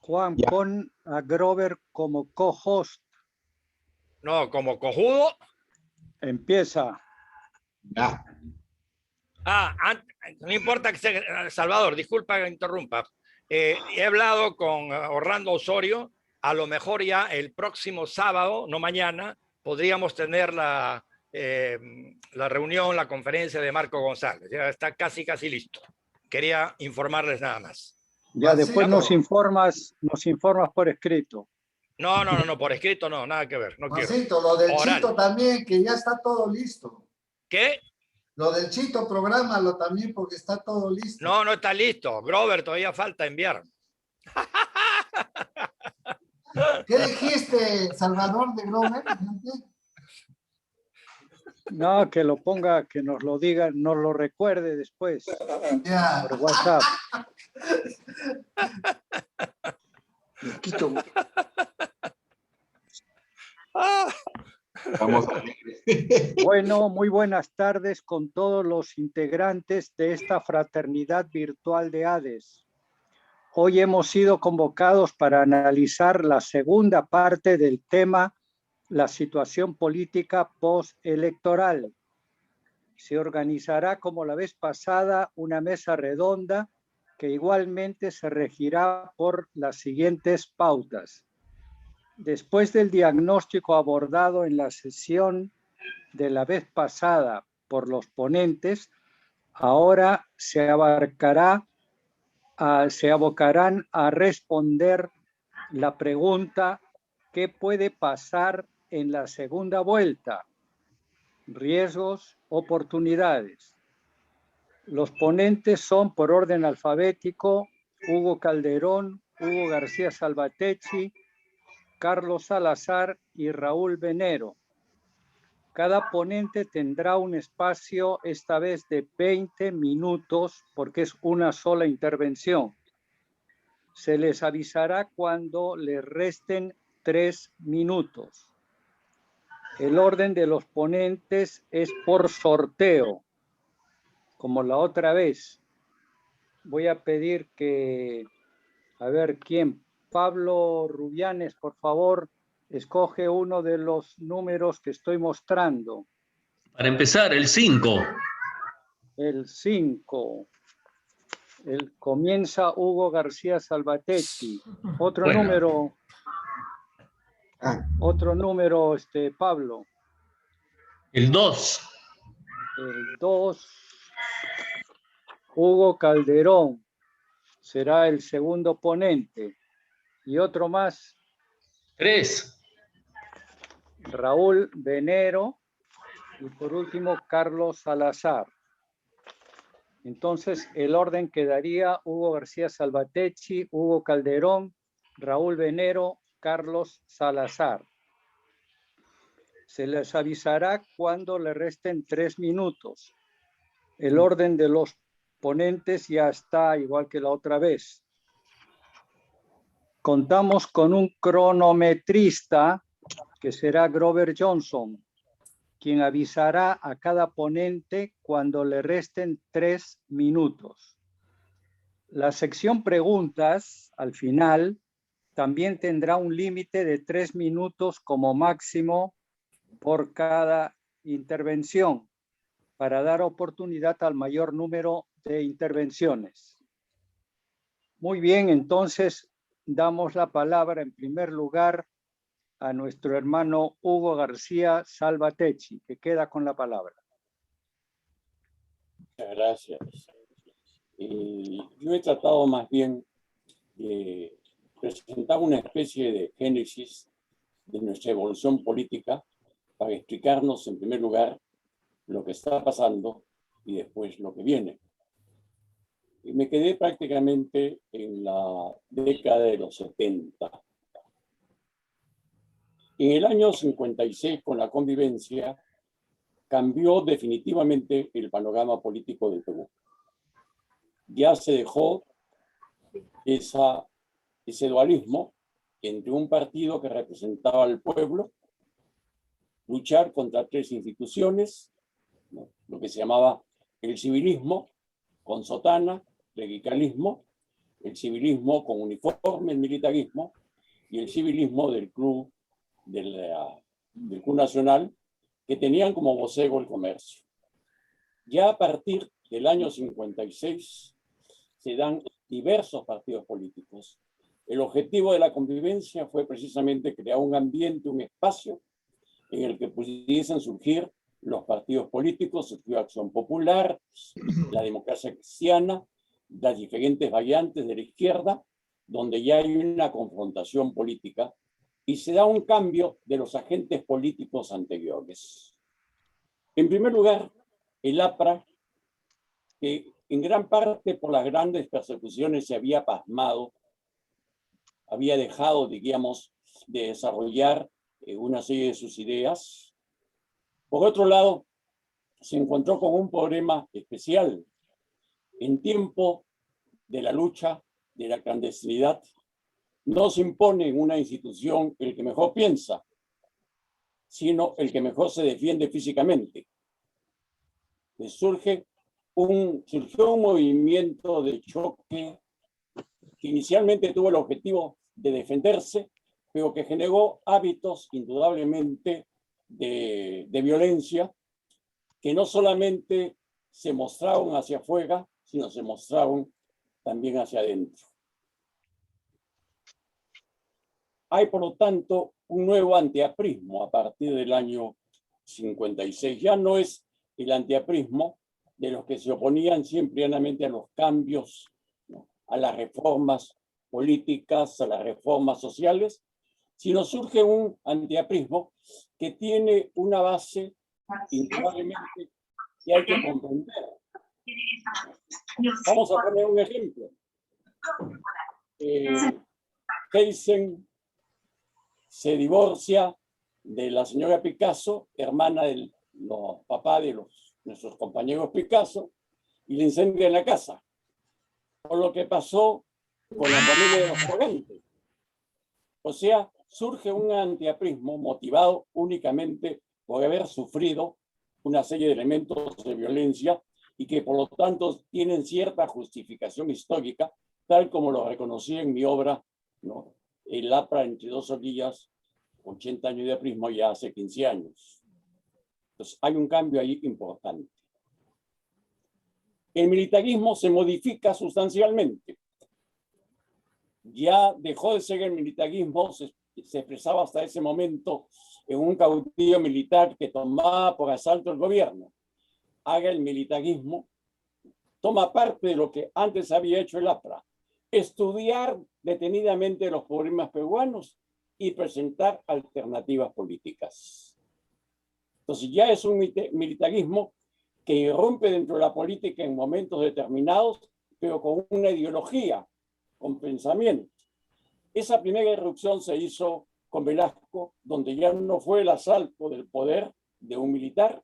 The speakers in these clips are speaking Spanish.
Juan, Ya. pon a Grover como co-host. No, como cojudo. Empieza. Ya. No importa que sea Salvador, disculpa que interrumpa. He hablado con Orlando Osorio. A lo mejor ya el próximo sábado, no mañana, podríamos tener la reunión, la conferencia de Marco González. Ya está casi listo. Quería informarles nada más. Ya Juancito. después nos informas por escrito. No, por escrito no, nada que ver. No quiero. Juancito, lo del Oral. Chito también, que ya está todo listo. ¿Qué? Lo del Chito, prográmalo también porque está todo listo. No está listo. Grover, todavía falta enviar. ¿Qué dijiste, Salvador de Grover? No, que lo ponga, que nos lo diga, nos lo recuerde después Ya. por WhatsApp. Quito. Vamos a ver. Bueno, muy buenas tardes con todos los integrantes de esta fraternidad virtual de Hades. Hoy hemos sido convocados para analizar la segunda parte del tema, la situación política postelectoral. Se organizará, como la vez pasada, una mesa redonda que igualmente se regirá por las siguientes pautas. Después del diagnóstico abordado en la sesión de la vez pasada por los ponentes, ahora se abocarán a responder la pregunta: ¿qué puede pasar en la segunda vuelta? Riesgos, oportunidades. Los ponentes son, por orden alfabético, Hugo Calderón, Hugo García Salvatecchi, Carlos Salazar y Raúl Venero. Cada ponente tendrá un espacio, esta vez de 20 minutos, porque es una sola intervención. Se les avisará cuando les resten 3 minutos. El orden de los ponentes es por sorteo, como la otra vez. Voy a pedir que, a ver quién, Pablo Rubianes, por favor, escoge uno de los números que estoy mostrando. Para empezar, el 5. El 5. Comienza Hugo García Salvatecchi. Otro Bueno. número. Otro número, Pablo. El 2. El 2. Hugo Calderón será el segundo ponente. Y otro más. 3. Raúl Venero. Y por último, Carlos Salazar. Entonces, el orden quedaría Hugo García Salvatecchi, Hugo Calderón, Raúl Venero, Carlos Salazar. Se les avisará cuando le resten 3 minutos. El orden de los ponentes ya está igual que la otra vez. Contamos con un cronometrista que será Grover Johnson, quien avisará a cada ponente cuando le resten 3 minutos. La sección preguntas, al final, también tendrá un límite de 3 minutos como máximo por cada intervención, para dar oportunidad al mayor número de intervenciones. Muy bien, entonces damos la palabra en primer lugar a nuestro hermano Hugo García Salvatecchi, que queda con la palabra. Muchas gracias. Yo he tratado más bien de presentar una especie de génesis de nuestra evolución política para explicarnos en primer lugar lo que está pasando y después lo que viene. Y me quedé prácticamente en la década de los 70. En el año 56, con la convivencia, cambió definitivamente el panorama político del Perú. Ya se dejó ese dualismo entre un partido que representaba al pueblo, luchar contra 3 instituciones, ¿no?, lo que se llamaba el civilismo, con sotana, clericalismo, el civilismo con uniforme, el militarismo, y el civilismo del Club Nacional, que tenían como vocero el comercio. Ya a partir del año 56 se dan diversos partidos políticos. El objetivo de la convivencia fue precisamente crear un ambiente, un espacio en el que pudiesen surgir los partidos políticos. Surgió Acción Popular, la Democracia Cristiana, las diferentes variantes de la izquierda, donde ya hay una confrontación política y se da un cambio de los agentes políticos anteriores. En primer lugar, el APRA, que en gran parte por las grandes persecuciones se había pasmado, había dejado, diríamos, de desarrollar una serie de sus ideas. Por otro lado, se encontró con un problema especial. En tiempo de la lucha de la clandestinidad, no se impone en una institución el que mejor piensa, sino el que mejor se defiende físicamente. Surgió un movimiento de choque que inicialmente tuvo el objetivo de defenderse, pero que generó hábitos indudablemente de violencia, que no solamente se mostraron hacia afuera, sino se mostraron también hacia adentro. Hay, por lo tanto, un nuevo antiaprismo a partir del año 56. Ya no es el antiaprismo de los que se oponían siempre y llanamente a los cambios, ¿no?, a las reformas políticas, a las reformas sociales, sino surge un antiaprismo que tiene una base indudablemente que hay que comprender. Vamos a poner un ejemplo. Thyssen se divorcia de la señora Picasso, hermana del papá de nuestros compañeros Picasso, y le incendia en la casa. Por lo que pasó con la familia de los Correntes. O sea, surge un antiaprismo motivado únicamente por haber sufrido una serie de elementos de violencia y que por lo tanto tienen cierta justificación histórica, tal como lo reconocí en mi obra, ¿no?, El APRA entre dos orillas, 80 años de aprismo ya hace 15 años. Entonces hay un cambio ahí importante. El militarismo se modifica sustancialmente. Ya dejó de ser el militarismo, se expresaba hasta ese momento en un caudillo militar que tomaba por asalto el gobierno. Haga el militarismo, toma parte de lo que antes había hecho el APRA, estudiar detenidamente los problemas peruanos y presentar alternativas políticas. Entonces ya es un militarismo que irrumpe dentro de la política en momentos determinados, pero con una ideología, con pensamiento. Esa primera irrupción se hizo con Velasco, donde ya no fue el asalto del poder de un militar,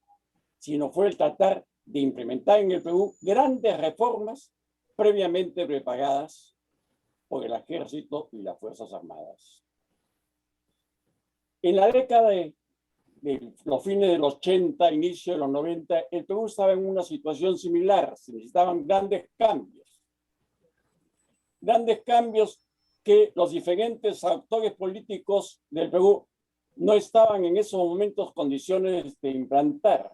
sino fue el tratar de implementar en el Perú grandes reformas previamente preparadas por el ejército y las Fuerzas Armadas. En la década de los fines de los 80, inicio de los 90, el Perú estaba en una situación similar. Se necesitaban grandes cambios. Grandes cambios que los diferentes actores políticos del Perú no estaban en esos momentos condiciones de implantar.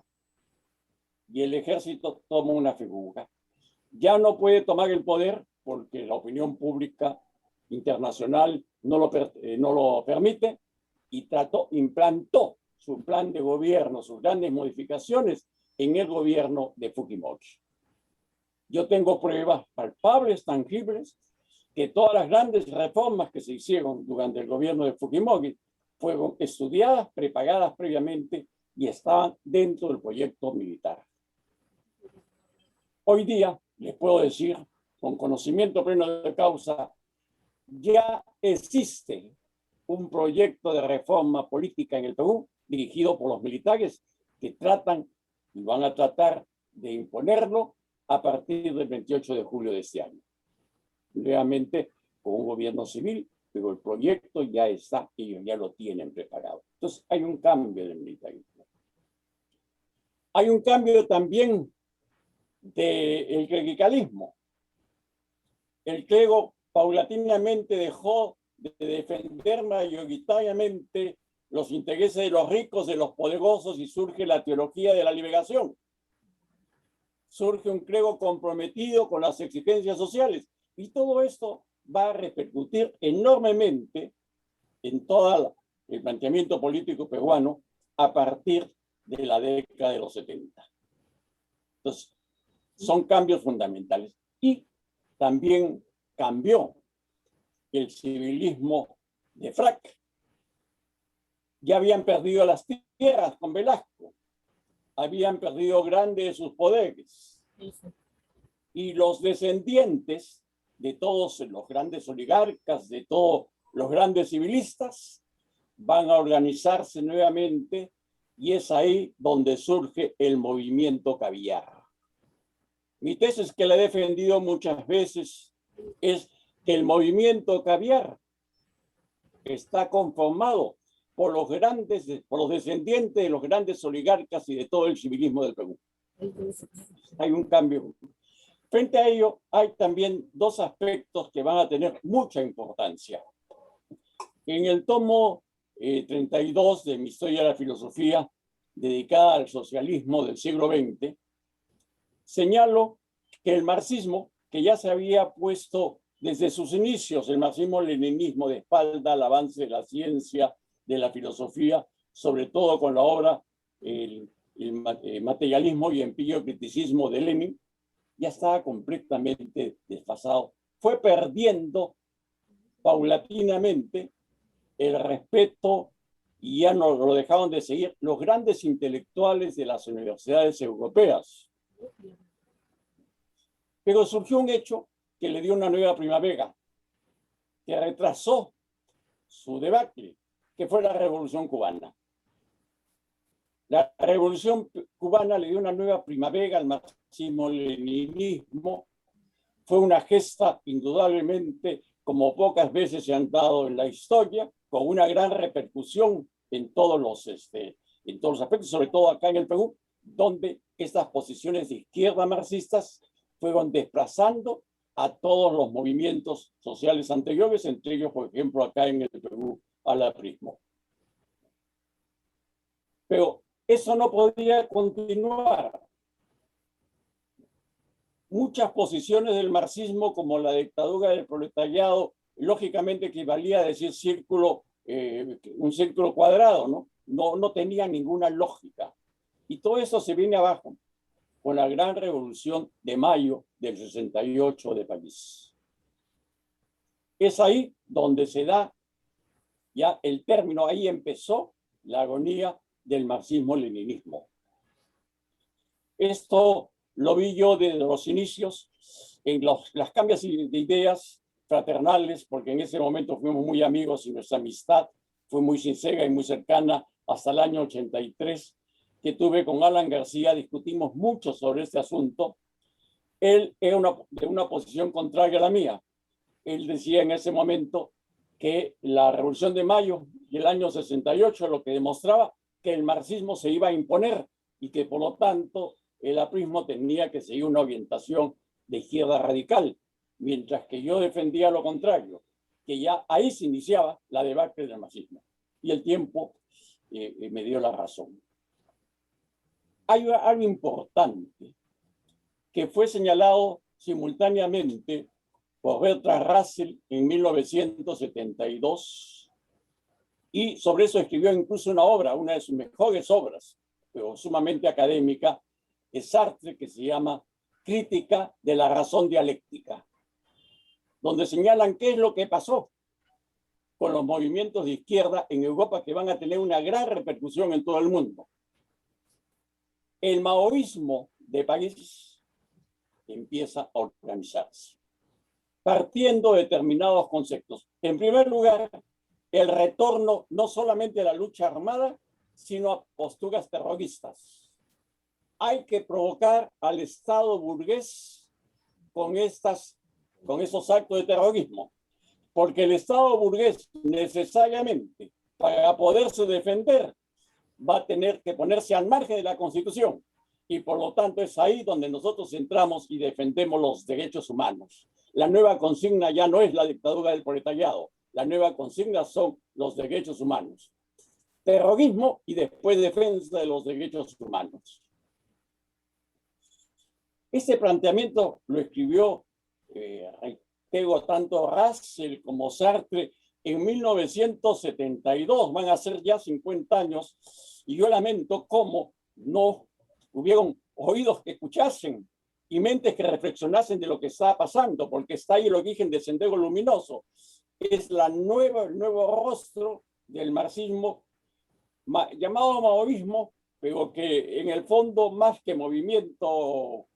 Y el ejército toma una figura. Ya no puede tomar el poder porque la opinión pública internacional no lo permite, y implantó su plan de gobierno, sus grandes modificaciones en el gobierno de Fujimori. Yo tengo pruebas palpables, tangibles, que todas las grandes reformas que se hicieron durante el gobierno de Fujimori fueron estudiadas, preparadas previamente y estaban dentro del proyecto militar. Hoy día, les puedo decir, con conocimiento pleno de causa, ya existe un proyecto de reforma política en el Perú dirigido por los militares que tratan y van a tratar de imponerlo a partir del 28 de julio de este año. Nuevamente con un gobierno civil, pero el proyecto ya está, ellos ya lo tienen preparado. Entonces hay un cambio del militarismo. Hay un cambio también del clericalismo. El clero paulatinamente dejó de defender mayoritariamente los intereses de los ricos, de los poderosos, y surge la teología de la liberación. Surge un credo comprometido con las exigencias sociales. Y todo esto va a repercutir enormemente en todo el planteamiento político peruano a partir de la década de los 70. Entonces, son cambios fundamentales. Y también cambió el civilismo de Frac. Ya habían perdido las tierras con Velasco, habían perdido grandes de sus poderes. Y los descendientes de todos los grandes oligarcas, de todos los grandes civilistas, van a organizarse nuevamente, y es ahí donde surge el movimiento caviar. Mi tesis, que la he defendido muchas veces, es que el movimiento caviar está conformado por los descendientes de los grandes oligarcas y de todo el civilismo del Perú. Hay un cambio. Frente a ello, hay también dos aspectos que van a tener mucha importancia. En el tomo 32 de mi Historia de la Filosofía, dedicada al socialismo del siglo XX, señalo que el marxismo, que ya se había puesto desde sus inicios, el marxismo-leninismo, de espalda al avance de la ciencia, de la filosofía, sobre todo con la obra el materialismo y empiriocriticismo de Lenin, ya estaba completamente desfasado. Fue perdiendo paulatinamente el respeto, y ya no lo dejaron de seguir los grandes intelectuales de las universidades europeas. Pero surgió un hecho que le dio una nueva primavera, que retrasó su debacle, que fue la Revolución Cubana. La Revolución Cubana le dio una nueva primavera al marxismo-leninismo. Fue una gesta, indudablemente, como pocas veces se han dado en la historia, con una gran repercusión en todos los aspectos, sobre todo acá en el Perú, donde estas posiciones de izquierda marxistas fueron desplazando a todos los movimientos sociales anteriores, entre ellos, por ejemplo, acá en el Perú, al aprismo. Pero eso no podía continuar. Muchas posiciones del marxismo, como la dictadura del proletariado, lógicamente equivalía a decir un círculo cuadrado, ¿no? No tenía ninguna lógica. Y todo eso se viene abajo con la gran revolución de mayo del 68 de París. Es ahí donde se da ya el término, ahí empezó la agonía del marxismo-leninismo. Esto lo vi yo desde los inicios en las cambias de ideas fraternales, porque en ese momento fuimos muy amigos y nuestra amistad fue muy sincera y muy cercana hasta el año 83, que tuve con Alan García. Discutimos mucho sobre este asunto. Él era de una posición contraria a la mía. Él decía en ese momento que la Revolución de Mayo y el año 68 lo que demostraba que el marxismo se iba a imponer y que por lo tanto el aprismo tenía que seguir una orientación de izquierda radical, mientras que yo defendía lo contrario, que ya ahí se iniciaba la debacle del marxismo. Y el tiempo me dio la razón. Hay algo importante que fue señalado simultáneamente por Bertrand Russell en 1972, y sobre eso escribió incluso una obra, una de sus mejores obras, pero sumamente académica, de Sartre, que se llama Crítica de la razón dialéctica, donde señalan qué es lo que pasó con los movimientos de izquierda en Europa, que van a tener una gran repercusión en todo el mundo. El maoísmo de París empieza a organizarse, partiendo de determinados conceptos. En primer lugar, el retorno no solamente a la lucha armada, sino a posturas terroristas. Hay que provocar al Estado burgués con esos actos de terrorismo, porque el Estado burgués necesariamente, para poderse defender, va a tener que ponerse al margen de la Constitución, y por lo tanto es ahí donde nosotros entramos y defendemos los derechos humanos. la nueva consigna ya no es la dictadura del proletariado, la nueva consigna son los derechos humanos. Terrorismo y después defensa de los derechos humanos. Este planteamiento lo escribió, tanto Russell como Sartre en 1972, van a ser ya 50 años, y yo lamento cómo no hubieron oídos que escuchasen y mentes que reflexionasen de lo que está pasando, porque está ahí el origen del Sendero Luminoso. Es el nuevo rostro del marxismo, llamado maoísmo, pero que en el fondo, más que movimiento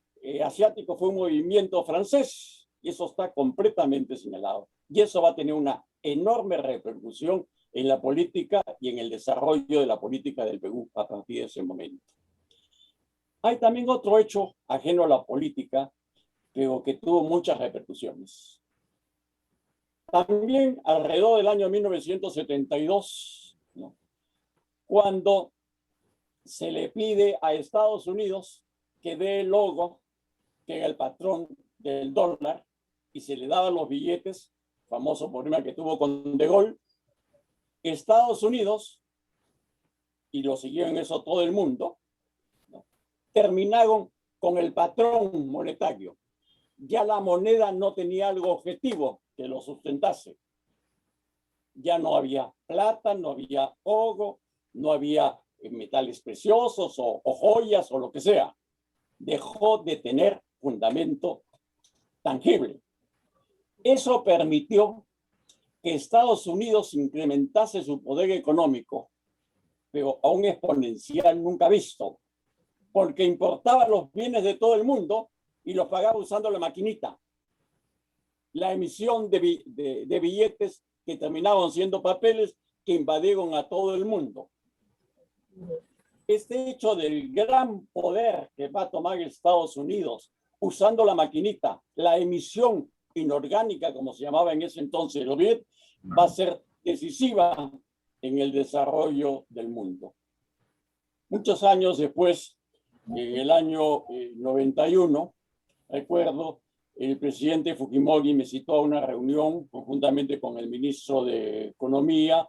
asiático, fue un movimiento francés, y eso está completamente señalado. Y eso va a tener una enorme repercusión en la política y en el desarrollo de la política del Perú a partir de ese momento. Hay también otro hecho ajeno a la política, pero que tuvo muchas repercusiones. También alrededor del año 1972, ¿no?, cuando se le pide a Estados Unidos que dé el logo, que era el patrón del dólar, y se le daban los billetes, famoso problema que tuvo con De Gaulle, Estados Unidos, y lo siguió en eso todo el mundo, ¿no?, terminaron con el patrón monetario. Ya la moneda no tenía algo objetivo que lo sustentase. Ya no había plata, no había oro, no había metales preciosos o joyas o lo que sea. Dejó de tener fundamento tangible. Eso permitió que Estados Unidos incrementase su poder económico, pero a un exponencial nunca visto, porque importaba los bienes de todo el mundo y los pagaba usando la maquinita. La emisión de billetes que terminaban siendo papeles que invadieron a todo el mundo. Este hecho del gran poder que va a tomar Estados Unidos usando la maquinita, la emisión inorgánica, como se llamaba en ese entonces, va a ser decisiva en el desarrollo del mundo. Muchos años después, en el año 91, recuerdo, el presidente Fujimori me citó a una reunión conjuntamente con el ministro de Economía,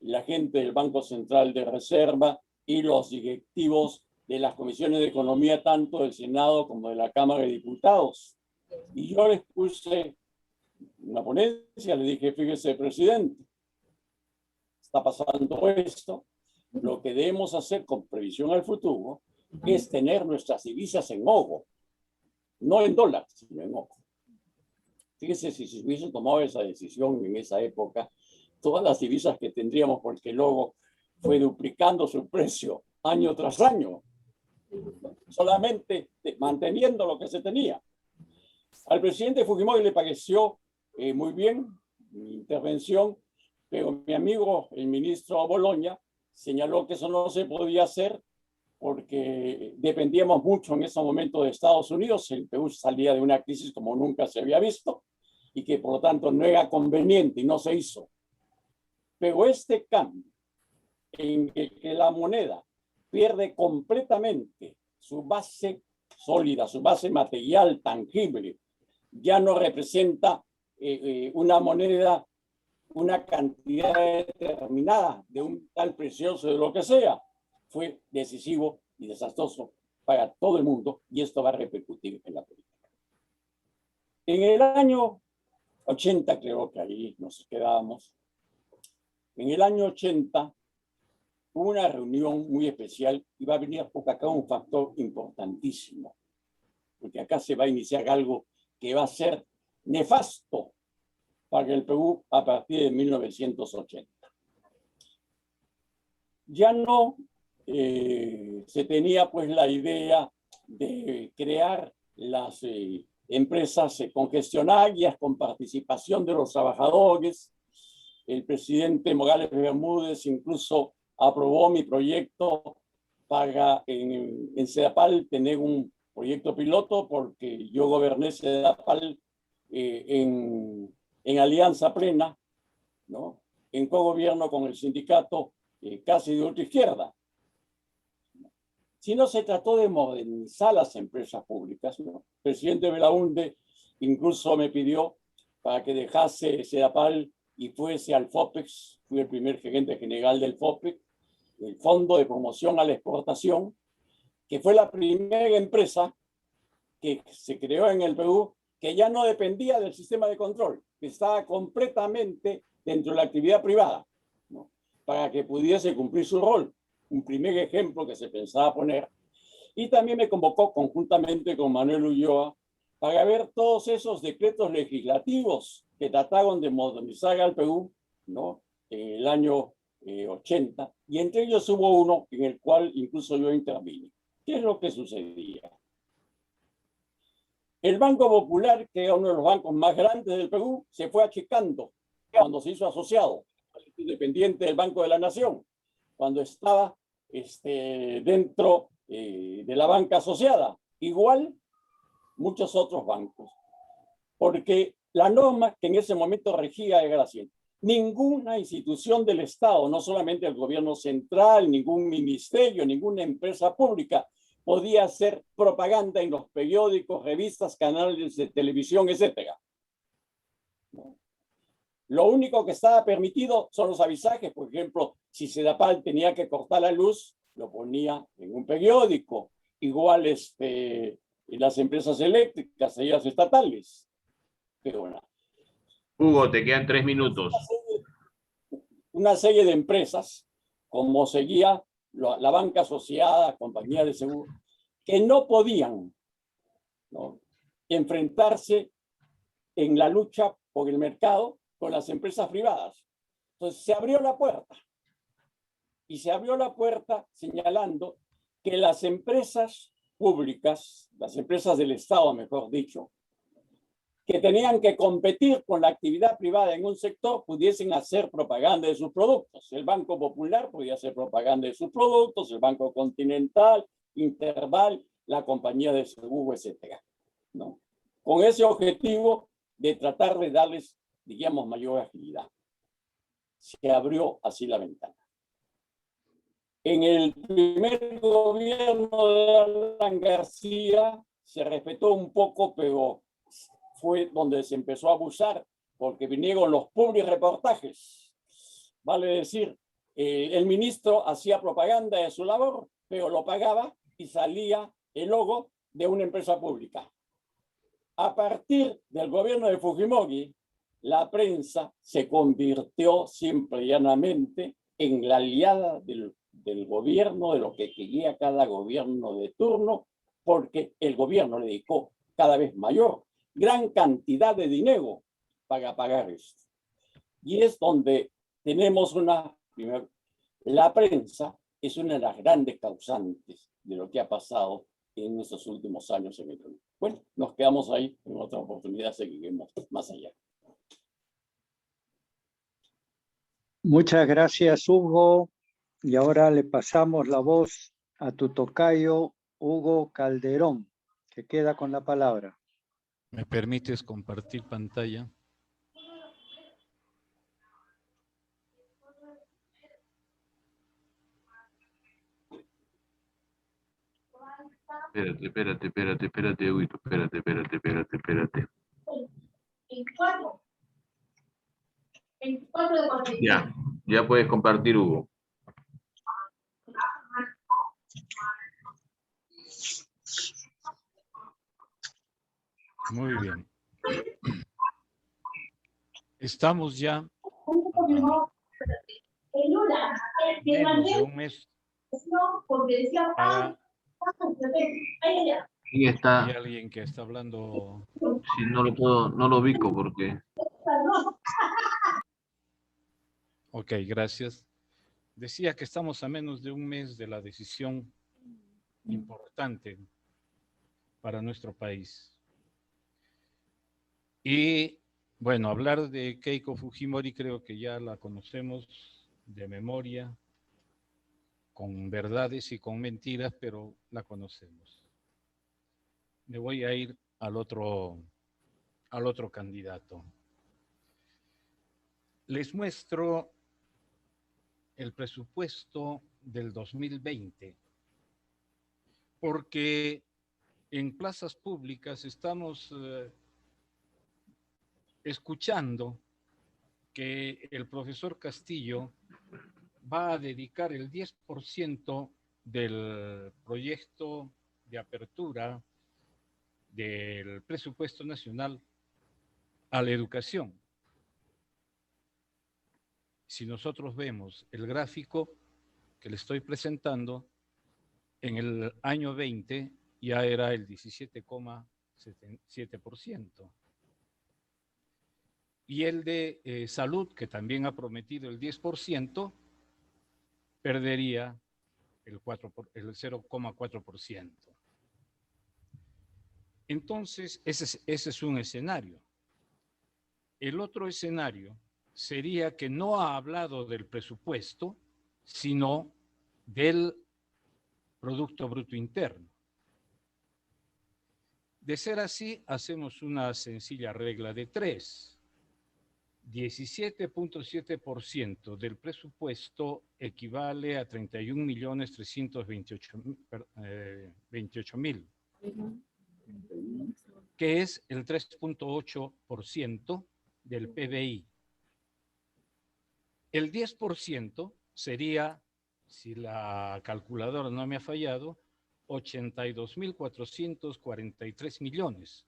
la gente del Banco Central de Reserva y los directivos de las comisiones de Economía, tanto del Senado como de la Cámara de Diputados. Y yo les puse una ponencia, le dije, fíjese, presidente, está pasando esto, lo que debemos hacer con previsión al futuro es tener nuestras divisas en oro, no en dólares, sino en oro. Fíjese, si se hubiese tomado esa decisión en esa época, todas las divisas que tendríamos, porque el oro fue duplicando su precio año tras año, solamente manteniendo lo que se tenía. Al presidente Fujimori le pareció muy bien mi intervención, pero mi amigo, el ministro Boloña, señaló que eso no se podía hacer porque dependíamos mucho en ese momento de Estados Unidos. El Perú salía de una crisis como nunca se había visto y que por lo tanto no era conveniente y no se hizo. Pero este cambio en el que la moneda pierde completamente su base sólida, su base material tangible, ya no representa una moneda, una cantidad determinada de un tal precioso de lo que sea, fue decisivo y desastroso para todo el mundo, y esto va a repercutir en la política. En el año 80, creo que ahí nos quedábamos, en el año 80 hubo una reunión muy especial y va a venir por acá un factor importantísimo, porque acá se va a iniciar algo que va a ser nefasto para el Perú a partir de 1980. Ya no se tenía pues la idea de crear las empresas congestionarias con participación de los trabajadores. El presidente Morales Bermúdez incluso aprobó mi proyecto para en Sedapal tener un proyecto piloto, porque yo goberné Sedapal en alianza plena, ¿no?, en cogobierno con el sindicato casi de ultraizquierda. Si no, se trató de modernizar las empresas públicas, ¿no? El presidente Belaúnde incluso me pidió para que dejase Sedapal y fuese al FOPEX. Fui el primer gerente general del FOPEX, el Fondo de Promoción a la Exportación, que fue la primera empresa que se creó en el Perú, que ya no dependía del sistema de control, que estaba completamente dentro de la actividad privada, ¿no? Para que pudiese cumplir su rol. Un primer ejemplo que se pensaba poner. Y también me convocó conjuntamente con Manuel Ulloa para ver todos esos decretos legislativos que trataron de modernizar al Perú, ¿no? En el año 80, y entre ellos hubo uno en el cual incluso yo intervine. ¿Qué es lo que sucedía? El Banco Popular, que era uno de los bancos más grandes del Perú, se fue achicando cuando se hizo asociado, independiente del Banco de la Nación, cuando estaba dentro de la banca asociada. Igual muchos otros bancos. Porque la norma que en ese momento regía era la siguiente: ninguna institución del Estado, no solamente el gobierno central, ningún ministerio, ninguna empresa pública, podía hacer propaganda en los periódicos, revistas, canales de televisión, etc. Lo único que estaba permitido son los avisajes. Por ejemplo, si Sedapal tenía que cortar la luz, lo ponía en un periódico. Igual las empresas eléctricas, ellas estatales. Pero bueno, Hugo, te quedan 3 minutos. una serie de empresas, como seguía la banca asociada, compañía de seguro, que no podían, ¿no?, enfrentarse en la lucha por el mercado con las empresas privadas. Entonces se abrió la puerta. Y se abrió la puerta señalando que las empresas públicas, las empresas del Estado, mejor dicho, que tenían que competir con la actividad privada en un sector, pudiesen hacer propaganda de sus productos. El Banco Popular podía hacer propaganda de sus productos, el Banco Continental, Interval, la compañía de seguro, etc., ¿no? Con ese objetivo de tratar de darles, digamos, mayor agilidad. Se abrió así la ventana. En el primer gobierno de Alan García se respetó un poco, pero fue donde se empezó a abusar, porque vinieron los publireportajes. Vale decir, el ministro hacía propaganda de su labor, pero lo pagaba y salía el logo de una empresa pública. A partir del gobierno de Fujimori, la prensa se convirtió simple y llanamente en la aliada del gobierno, de lo que quería cada gobierno de turno, porque el gobierno le dedicó cada vez gran cantidad de dinero para pagar esto. Y es donde tenemos la prensa es una de las grandes causantes de lo que ha pasado en estos últimos años en el Perú. Bueno, nos quedamos ahí, en otra oportunidad seguiremos más allá. Muchas gracias, Hugo. Y ahora le pasamos la voz a tu tocayo, Hugo Calderón, que queda con la palabra. ¿Me permites compartir pantalla? Espérate, Huguito, espérate. 24 de marzo. Ya puedes compartir, Hugo. Muy bien. Estamos ya menos de un mes para... Ahí está. Hay alguien que está hablando. Si no lo ubico porque... Ok, gracias. Decía que estamos a menos de un mes de la decisión importante para nuestro país. Y bueno, hablar de Keiko Fujimori creo que ya la conocemos de memoria, con verdades y con mentiras, pero la conocemos. Me voy a ir al otro candidato. Les muestro el presupuesto del 2020, porque en plazas públicas estamos escuchando que el profesor Castillo va a dedicar el 10% del proyecto de apertura del presupuesto nacional a la educación. Si nosotros vemos el gráfico que le estoy presentando, en el año 20 ya era el 17,7%. Y el de salud, que también ha prometido el 10%, perdería el 0,4%. Entonces, ese es un escenario. El otro escenario sería que no ha hablado del presupuesto, sino del Producto Bruto Interno. De ser así, hacemos una sencilla regla de 3. 17.7% del presupuesto equivale a 31.328.000, que es el 3.8% del PBI. El 10% sería, si la calculadora no me ha fallado, 82.443 millones,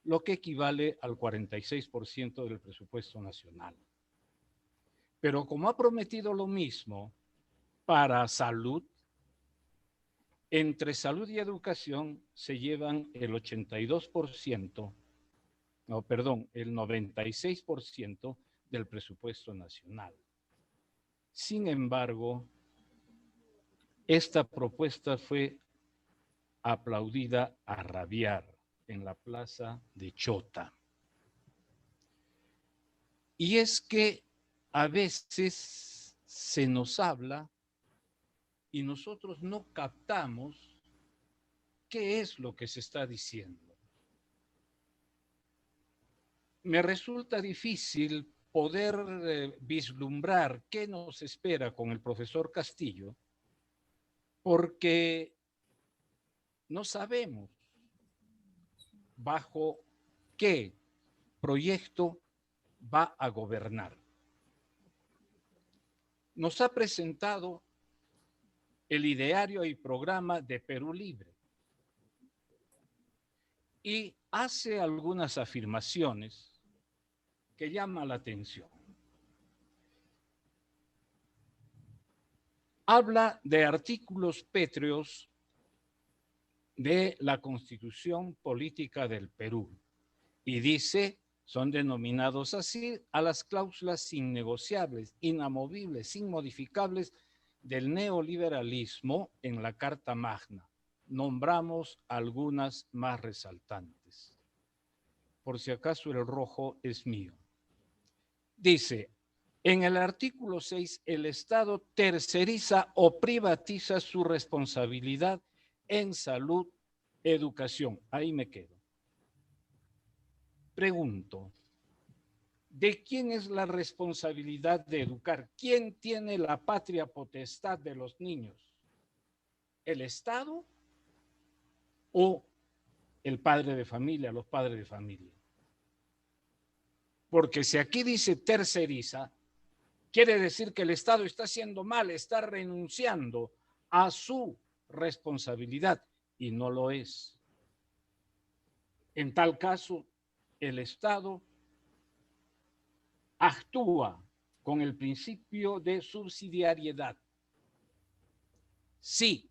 lo que equivale al 46% del presupuesto nacional. Pero como ha prometido lo mismo para salud, entre salud y educación se llevan el 82%, no, perdón, el 96% del presupuesto nacional. Sin embargo, esta propuesta fue aplaudida a rabiar en la plaza de Chota. Y es que a veces se nos habla y nosotros no captamos qué es lo que se está diciendo. Me resulta difícil poder vislumbrar qué nos espera con el profesor Castillo, porque no sabemos bajo qué proyecto va a gobernar. Nos ha presentado el ideario y programa de Perú Libre y hace algunas afirmaciones que llaman la atención. Habla de artículos pétreos de la Constitución Política del Perú y dice, son denominados así a las cláusulas innegociables, inamovibles, inmodificables del neoliberalismo en la Carta Magna. Nombramos algunas más resaltantes. Por si acaso el rojo es mío. Dice, en el artículo 6, el Estado terceriza o privatiza su responsabilidad en salud, educación. Ahí me quedo. Pregunto, ¿de quién es la responsabilidad de educar? ¿Quién tiene la patria potestad de los niños? ¿El Estado o el padre de familia, los padres de familia? Porque si aquí dice terceriza, quiere decir que el Estado está haciendo mal, está renunciando a su responsabilidad y no lo es. En tal caso, el Estado actúa con el principio de subsidiariedad. Si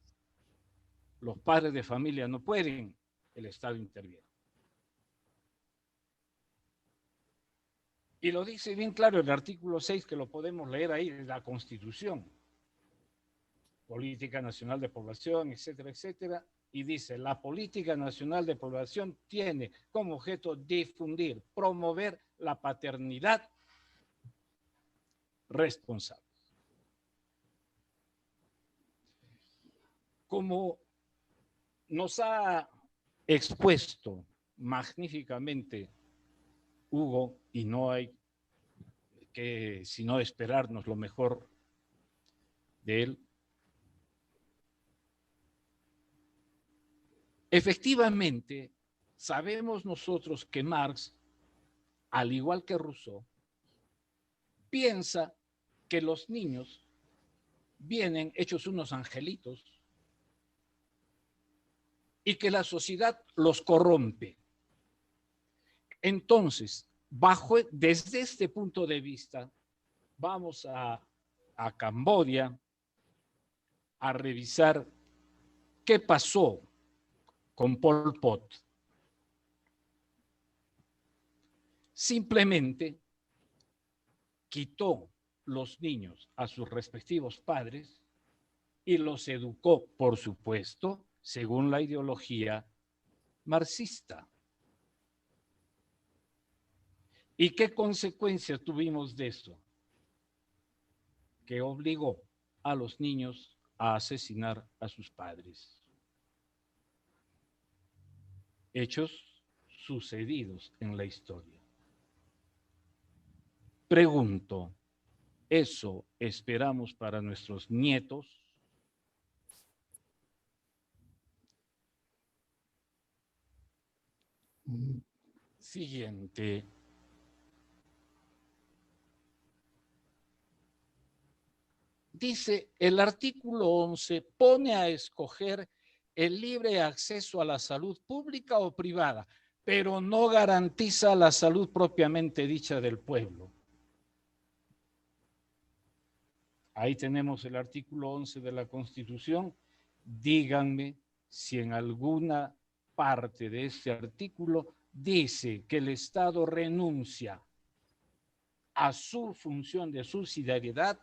los padres de familia no pueden, el Estado interviene. Y lo dice bien claro el artículo 6, que lo podemos leer ahí, de la Constitución. Política Nacional de Población, etcétera, etcétera. Y dice, la Política Nacional de Población tiene como objeto difundir, promover la paternidad responsable. Como nos ha expuesto magníficamente Hugo, y no hay que sino esperarnos lo mejor de él, efectivamente sabemos nosotros que Marx al igual que Rousseau, piensa que los niños vienen hechos unos angelitos y que la sociedad los corrompe. Entonces, desde este punto de vista, vamos a Camboya a revisar qué pasó con Pol Pot. Simplemente quitó los niños a sus respectivos padres y los educó, por supuesto, según la ideología marxista. ¿Y qué consecuencias tuvimos de esto? Que obligó a los niños a asesinar a sus padres. Hechos sucedidos en la historia. Pregunto, ¿eso esperamos para nuestros nietos? Siguiente. Dice, el artículo 11 pone a escoger el libre acceso a la salud pública o privada, pero no garantiza la salud propiamente dicha del pueblo. Ahí tenemos el artículo 11 de la Constitución. Díganme si en alguna parte de este artículo dice que el Estado renuncia a su función de subsidiariedad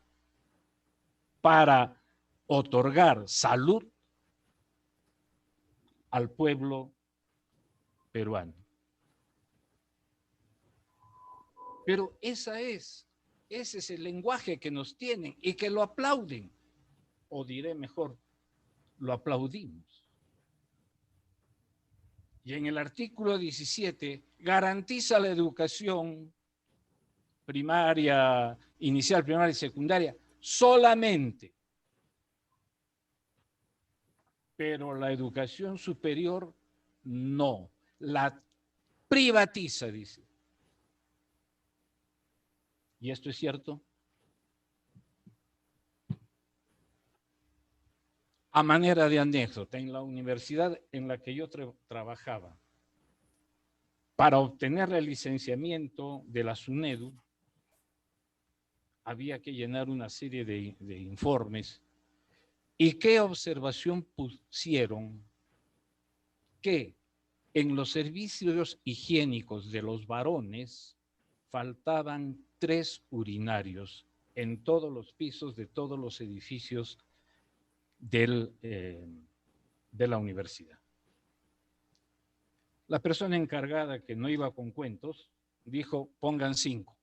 para otorgar salud al pueblo peruano. Pero ese es el lenguaje que nos tienen y que lo aplauden, o diré mejor, lo aplaudimos. Y en el artículo 17 garantiza la educación primaria, inicial, primaria y secundaria solamente. Pero la educación superior no, la privatiza, dice. ¿Y esto es cierto? A manera de anécdota, en la universidad en la que yo trabajaba, para obtener el licenciamiento de la SUNEDU, había que llenar una serie de informes. ¿Y qué observación pusieron? Que en los servicios higiénicos de los varones faltaban 3 urinarios en todos los pisos de todos los edificios de la universidad. La persona encargada, que no iba con cuentos, dijo, pongan 5.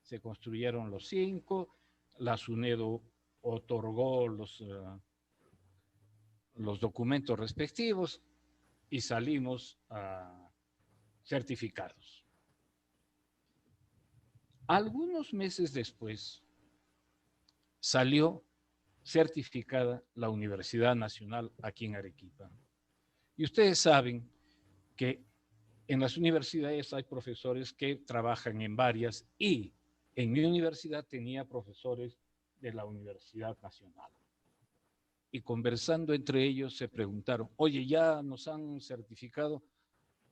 Se construyeron los 5, la SUNEDU otorgó los documentos respectivos y salimos certificados. Algunos meses después salió certificada la Universidad Nacional aquí en Arequipa. Y ustedes saben que en las universidades hay profesores que trabajan en varias, y en mi universidad tenía profesores de la Universidad Nacional. Y conversando entre ellos se preguntaron, oye, ya nos han certificado,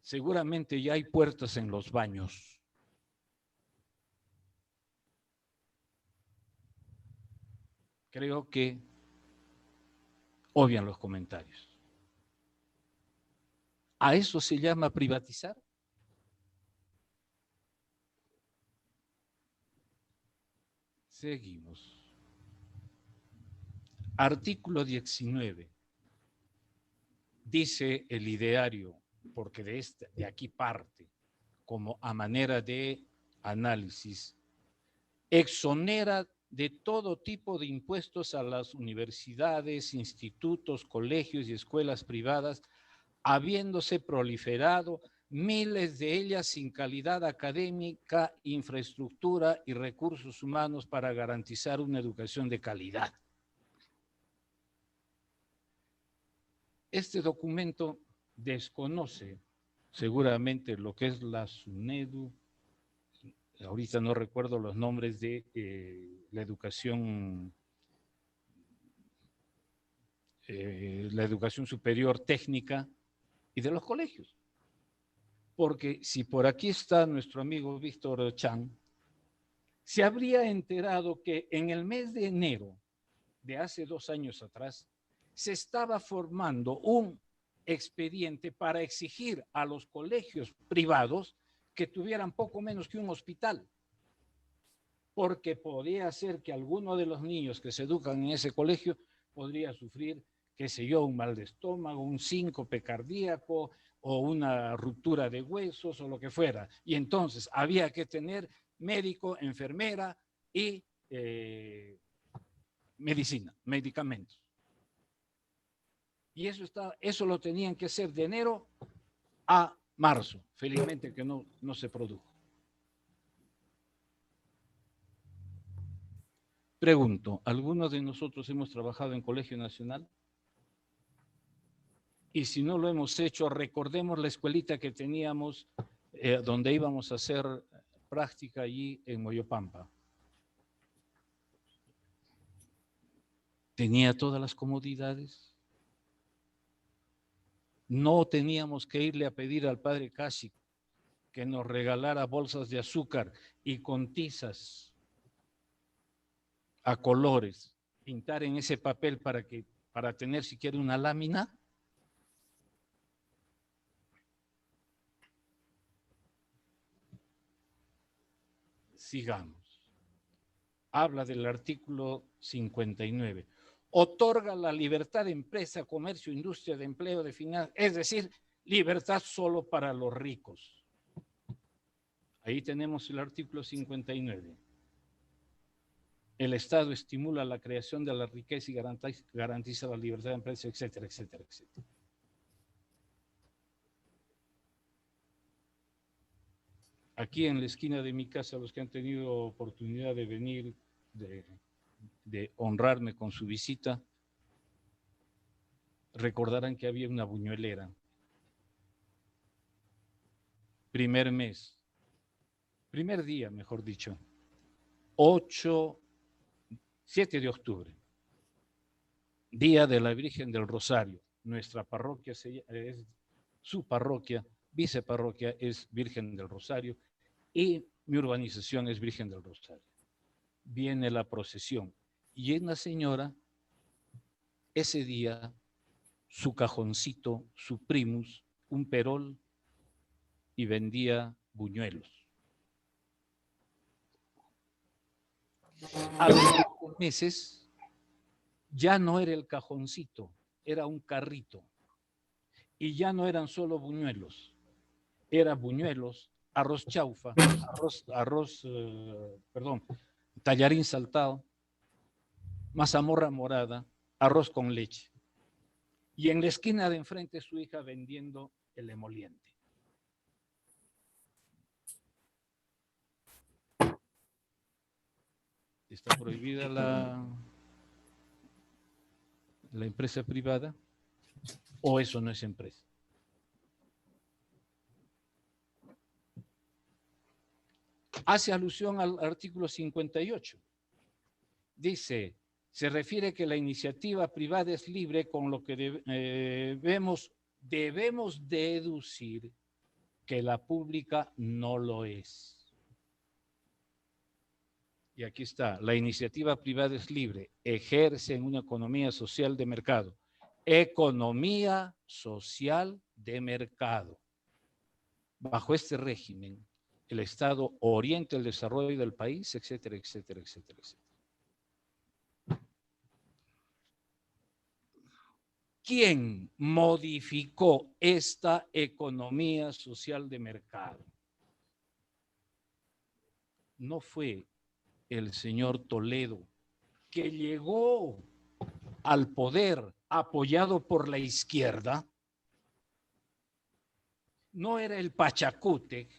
seguramente ya hay puertas en los baños. Creo que obvian los comentarios. ¿A eso se llama privatizar? Seguimos. Artículo 19. Dice el ideario, porque de aquí parte, como a manera de análisis, exonera de todo tipo de impuestos a las universidades, institutos, colegios y escuelas privadas, habiéndose proliferado miles de ellas sin calidad académica, infraestructura y recursos humanos para garantizar una educación de calidad. Este documento desconoce seguramente lo que es la SUNEDU, ahorita no recuerdo los nombres de la educación superior técnica y de los colegios. Porque si por aquí está nuestro amigo Víctor Chan, se habría enterado que en el mes de enero de hace 2 años atrás se estaba formando un expediente para exigir a los colegios privados que tuvieran poco menos que un hospital, porque podría ser que alguno de los niños que se educan en ese colegio podría sufrir, qué sé yo, un mal de estómago, un síncope cardíaco o una ruptura de huesos o lo que fuera. Y entonces había que tener médico, enfermera y medicina, medicamentos. Y eso lo tenían que hacer de enero a marzo. Felizmente que no se produjo. Pregunto, ¿algunos de nosotros hemos trabajado en Colegio Nacional? Y si no lo hemos hecho, recordemos la escuelita que teníamos donde íbamos a hacer práctica allí en Moyopampa. Tenía todas las comodidades. No teníamos que irle a pedir al padre Kashi que nos regalara bolsas de azúcar y con tizas a colores, pintar en ese papel para tener siquiera una lámina. Sigamos. Habla del artículo 59. Otorga la libertad de empresa, comercio, industria, de empleo, de finanzas, es decir, libertad solo para los ricos. Ahí tenemos el artículo 59. El Estado estimula la creación de la riqueza y garantiza la libertad de empresa, etcétera, etcétera, etcétera. Aquí en la esquina de mi casa, los que han tenido oportunidad de venir, de honrarme con su visita, recordarán que había una buñuelera. Primer día, mejor dicho, 7 de octubre, Día de la Virgen del Rosario. Nuestra parroquia es su parroquia, viceparroquia es Virgen del Rosario y mi urbanización es Virgen del Rosario. Viene la procesión y una señora, ese día, su cajoncito, su primus, un perol y vendía buñuelos. A los meses ya no era el cajoncito, era un carrito. Y ya no eran solo buñuelos, eran buñuelos, arroz chaufa, tallarín saltado, mazamorra morada, arroz con leche. Y en la esquina de enfrente su hija vendiendo el emoliente. ¿Está prohibida la empresa privada? ¿O eso no es empresa? Hace alusión al artículo 58. Dice, se refiere que la iniciativa privada es libre, con lo que debemos deducir que la pública no lo es. Y aquí está, la iniciativa privada es libre, ejerce en una economía social de mercado. Economía social de mercado. Bajo este régimen, el Estado orienta el desarrollo del país, etcétera, etcétera, etcétera, etcétera. ¿Quién modificó esta economía social de mercado? No fue el señor Toledo, que llegó al poder apoyado por la izquierda. No era el Pachacútec,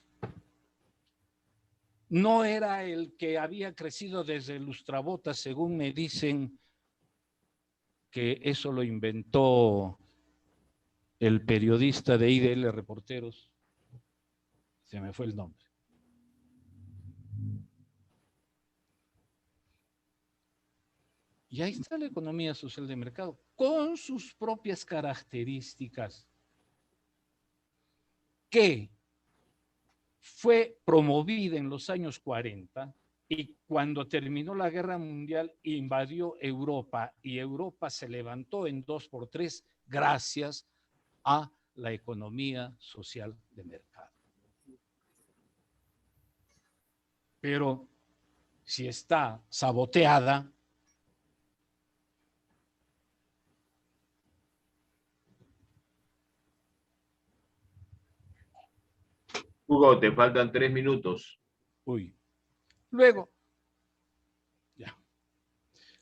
no era el que había crecido desde Lustrabotas, según me dicen que eso lo inventó el periodista de IDL Reporteros, se me fue el nombre. Y ahí está la economía social de mercado, con sus propias características, que fue promovida en los años 40 y cuando terminó la Guerra Mundial invadió Europa y Europa se levantó en 2x3 gracias a la economía social de mercado. Pero si está saboteada, Hugo, te faltan 3 minutos. uy. Luego, ya.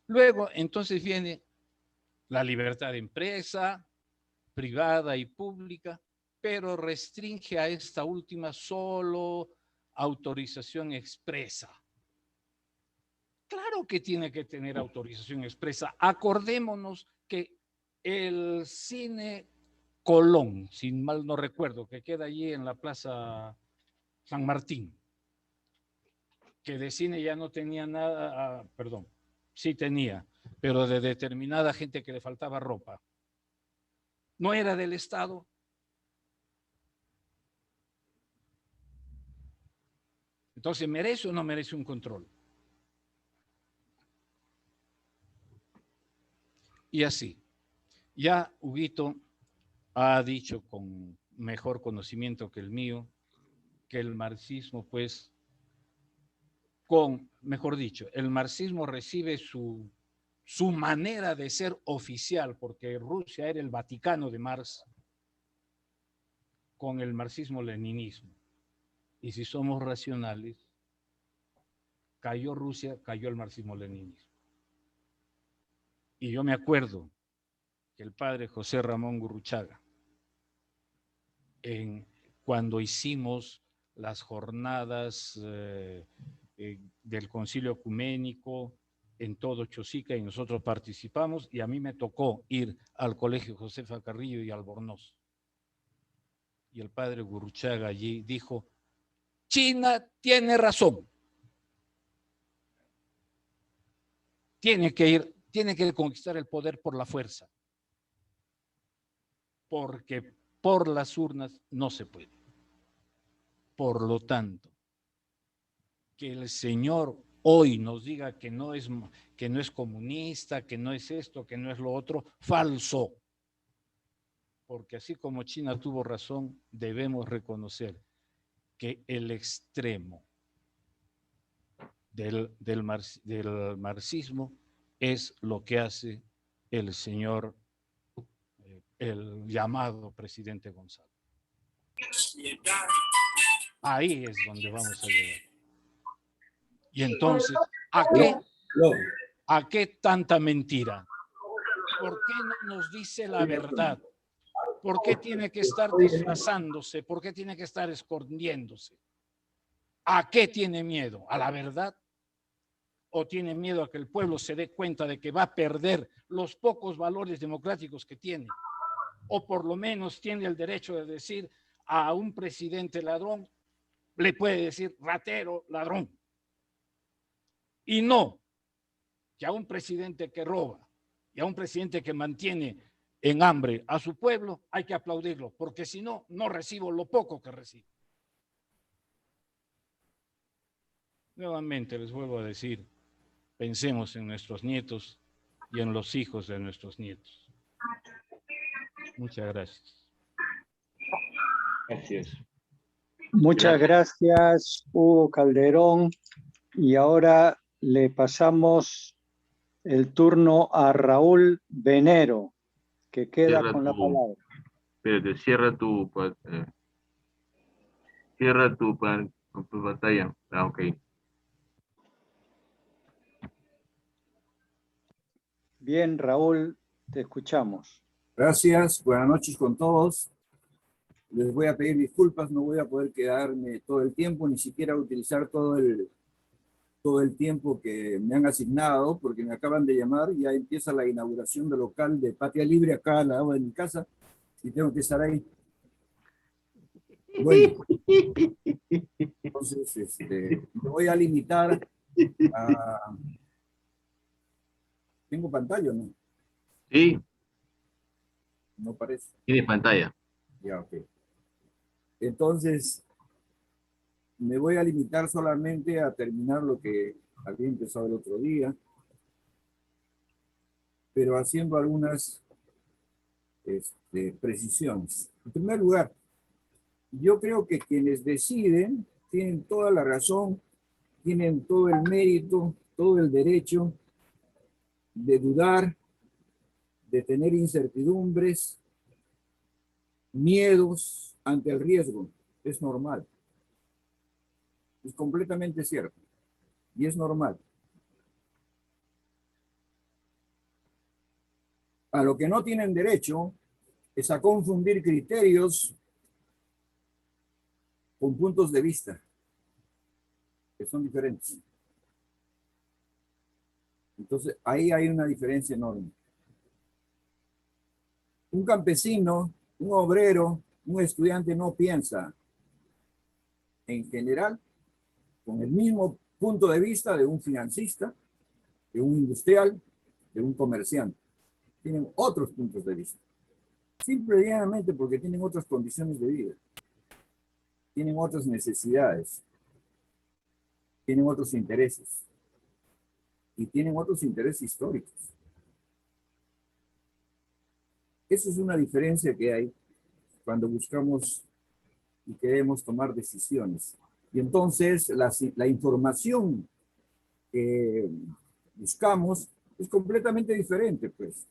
Luego, entonces viene la libertad de empresa, privada y pública, pero restringe a esta última solo autorización expresa. Claro que tiene que tener autorización expresa. Acordémonos que el cine Colón, si mal no recuerdo, que queda allí en la Plaza San Martín, que de cine ya no tenía nada, perdón, sí tenía, pero de determinada gente que le faltaba ropa. ¿No era del Estado? Entonces, ¿merece o no merece un control? Y así, ya Huguito ha dicho con mejor conocimiento que el mío, que el marxismo, pues, mejor dicho, el marxismo recibe su manera de ser oficial, porque Rusia era el Vaticano de Marx, con el marxismo-leninismo. Y si somos racionales, cayó Rusia, cayó el marxismo-leninismo. Y yo me acuerdo que el padre José Ramón Gurruchaga, cuando hicimos las jornadas del Concilio Ecuménico en todo Chosica y nosotros participamos, y a mí me tocó ir al Colegio Josefa Carrillo y Albornoz. Y el padre Gurruchaga allí dijo: China tiene razón. Tiene que conquistar el poder por la fuerza. Porque por las urnas no se puede. Por lo tanto, que el Señor hoy nos diga que no es comunista, que no es esto, que no es lo otro, falso. Porque así como China tuvo razón, debemos reconocer que el extremo del marxismo es lo que hace el señor, el llamado presidente Gonzalo. Ahí es donde vamos a llegar. Y entonces, ¿a qué tanta mentira? ¿Por qué no nos dice la verdad? ¿Por qué tiene que estar disfrazándose? ¿Por qué tiene que estar escondiéndose? ¿A qué tiene miedo? ¿A la verdad? ¿O tiene miedo a que el pueblo se dé cuenta de que va a perder los pocos valores democráticos que tiene? O por lo menos tiene el derecho de decir a un presidente ladrón, le puede decir ratero, ladrón. Y no que a un presidente que roba y a un presidente que mantiene en hambre a su pueblo hay que aplaudirlo, porque si no, no recibo lo poco que recibo. Nuevamente les vuelvo a decir, pensemos en nuestros nietos y en los hijos de nuestros nietos. Muchas gracias. Gracias. Muchas gracias, Hugo Calderón. Y ahora le pasamos el turno a Raúl Venero, que queda Cierra con la palabra. Espérate, cierra tu pantalla. Ah, ok. Bien, Raúl, te escuchamos. Gracias, buenas noches con todos. Les voy a pedir disculpas, no voy a poder quedarme todo el tiempo, ni siquiera utilizar todo el tiempo que me han asignado, porque me acaban de llamar, ya empieza la inauguración del local de Patria Libre acá al lado de mi casa, y tengo que estar ahí. Bueno, entonces me voy a limitar ¿Tengo pantalla o no? Sí, No parece. tienes pantalla. Ya, ok. Entonces, me voy a limitar solamente a terminar lo que había empezado el otro día, pero haciendo algunas precisiones. En primer lugar, yo creo que quienes deciden tienen toda la razón, tienen todo el mérito, todo el derecho de dudar, de tener incertidumbres, miedos ante el riesgo. Es normal. Es completamente cierto. Y es normal. A lo que no tienen derecho es a confundir criterios con puntos de vista, que son diferentes. Entonces, ahí hay una diferencia enorme. Un campesino, un obrero, un estudiante no piensa en general con el mismo punto de vista de un financista, de un industrial, de un comerciante. Tienen otros puntos de vista. Simplemente porque tienen otras condiciones de vida. Tienen otras necesidades. Tienen otros intereses. Y tienen otros intereses históricos. Esa es una diferencia que hay cuando buscamos y queremos tomar decisiones. Y entonces la información que buscamos es completamente diferente, pues.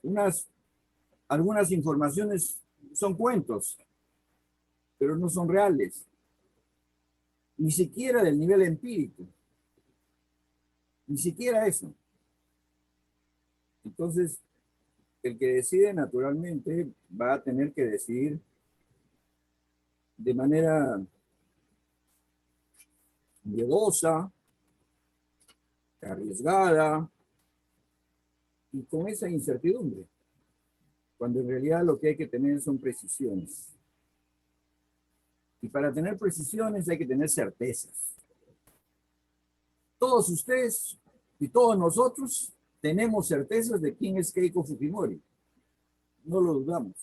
Algunas informaciones son cuentos, pero no son reales. Ni siquiera del nivel empírico. Ni siquiera eso. Entonces, el que decide naturalmente va a tener que decidir de manera miedosa, arriesgada y con esa incertidumbre, cuando en realidad lo que hay que tener son precisiones. Y para tener precisiones hay que tener certezas. Todos ustedes y todos nosotros tenemos certezas de quién es Keiko Fujimori. No lo dudamos.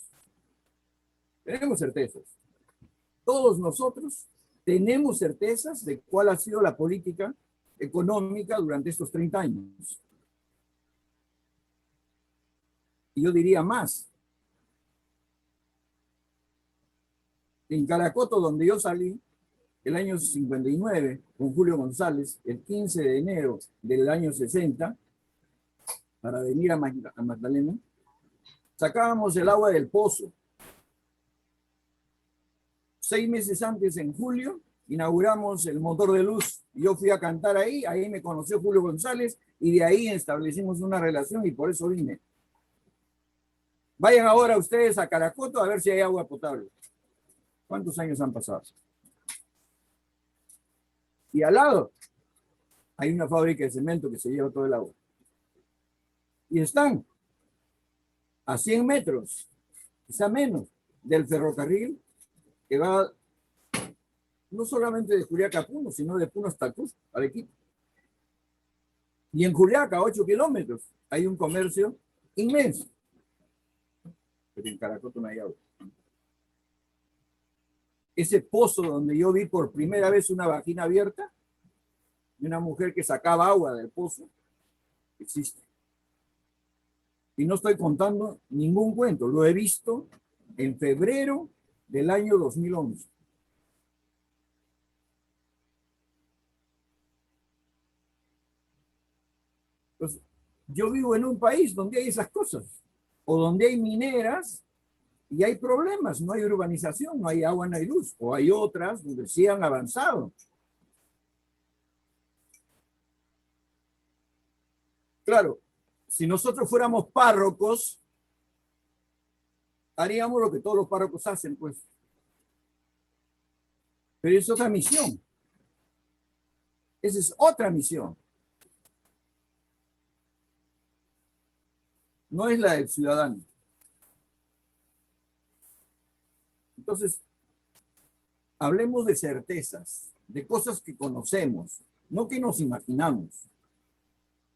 Tenemos certezas. Todos nosotros tenemos certezas de cuál ha sido la política económica durante estos 30 años. Y yo diría más. En Caracoto, donde yo salí, el año 59, con Julio González, el 15 de enero del año 60, para venir a Magdalena, sacábamos el agua del pozo. 6 meses antes, en julio, inauguramos el motor de luz. Yo fui a cantar ahí me conoció Julio González y de ahí establecimos una relación y por eso vine. Vayan ahora ustedes a Caracoto a ver si hay agua potable. ¿Cuántos años han pasado? Y al lado hay una fábrica de cemento que se lleva todo el agua. Y están a 100 metros, quizá menos, del ferrocarril que va no solamente de Juliaca a Puno, sino de Puno hasta Cusco, Arequipa. Y en Juliaca, a 8 kilómetros, hay un comercio inmenso. Pero en Caracoto no hay agua. Ese pozo donde yo vi por primera vez una vagina abierta, de una mujer que sacaba agua del pozo, existe. Y no estoy contando ningún cuento, lo he visto en febrero del año 2011. Entonces, yo vivo en un país donde hay esas cosas, o donde hay mineras y hay problemas, no hay urbanización, no hay agua, no hay luz, o hay otras donde sí han avanzado. Claro, si nosotros fuéramos párrocos, haríamos lo que todos los párrocos hacen, pues. Pero es otra misión. Esa es otra misión. No es la del ciudadano. Entonces, hablemos de certezas, de cosas que conocemos, no que nos imaginamos.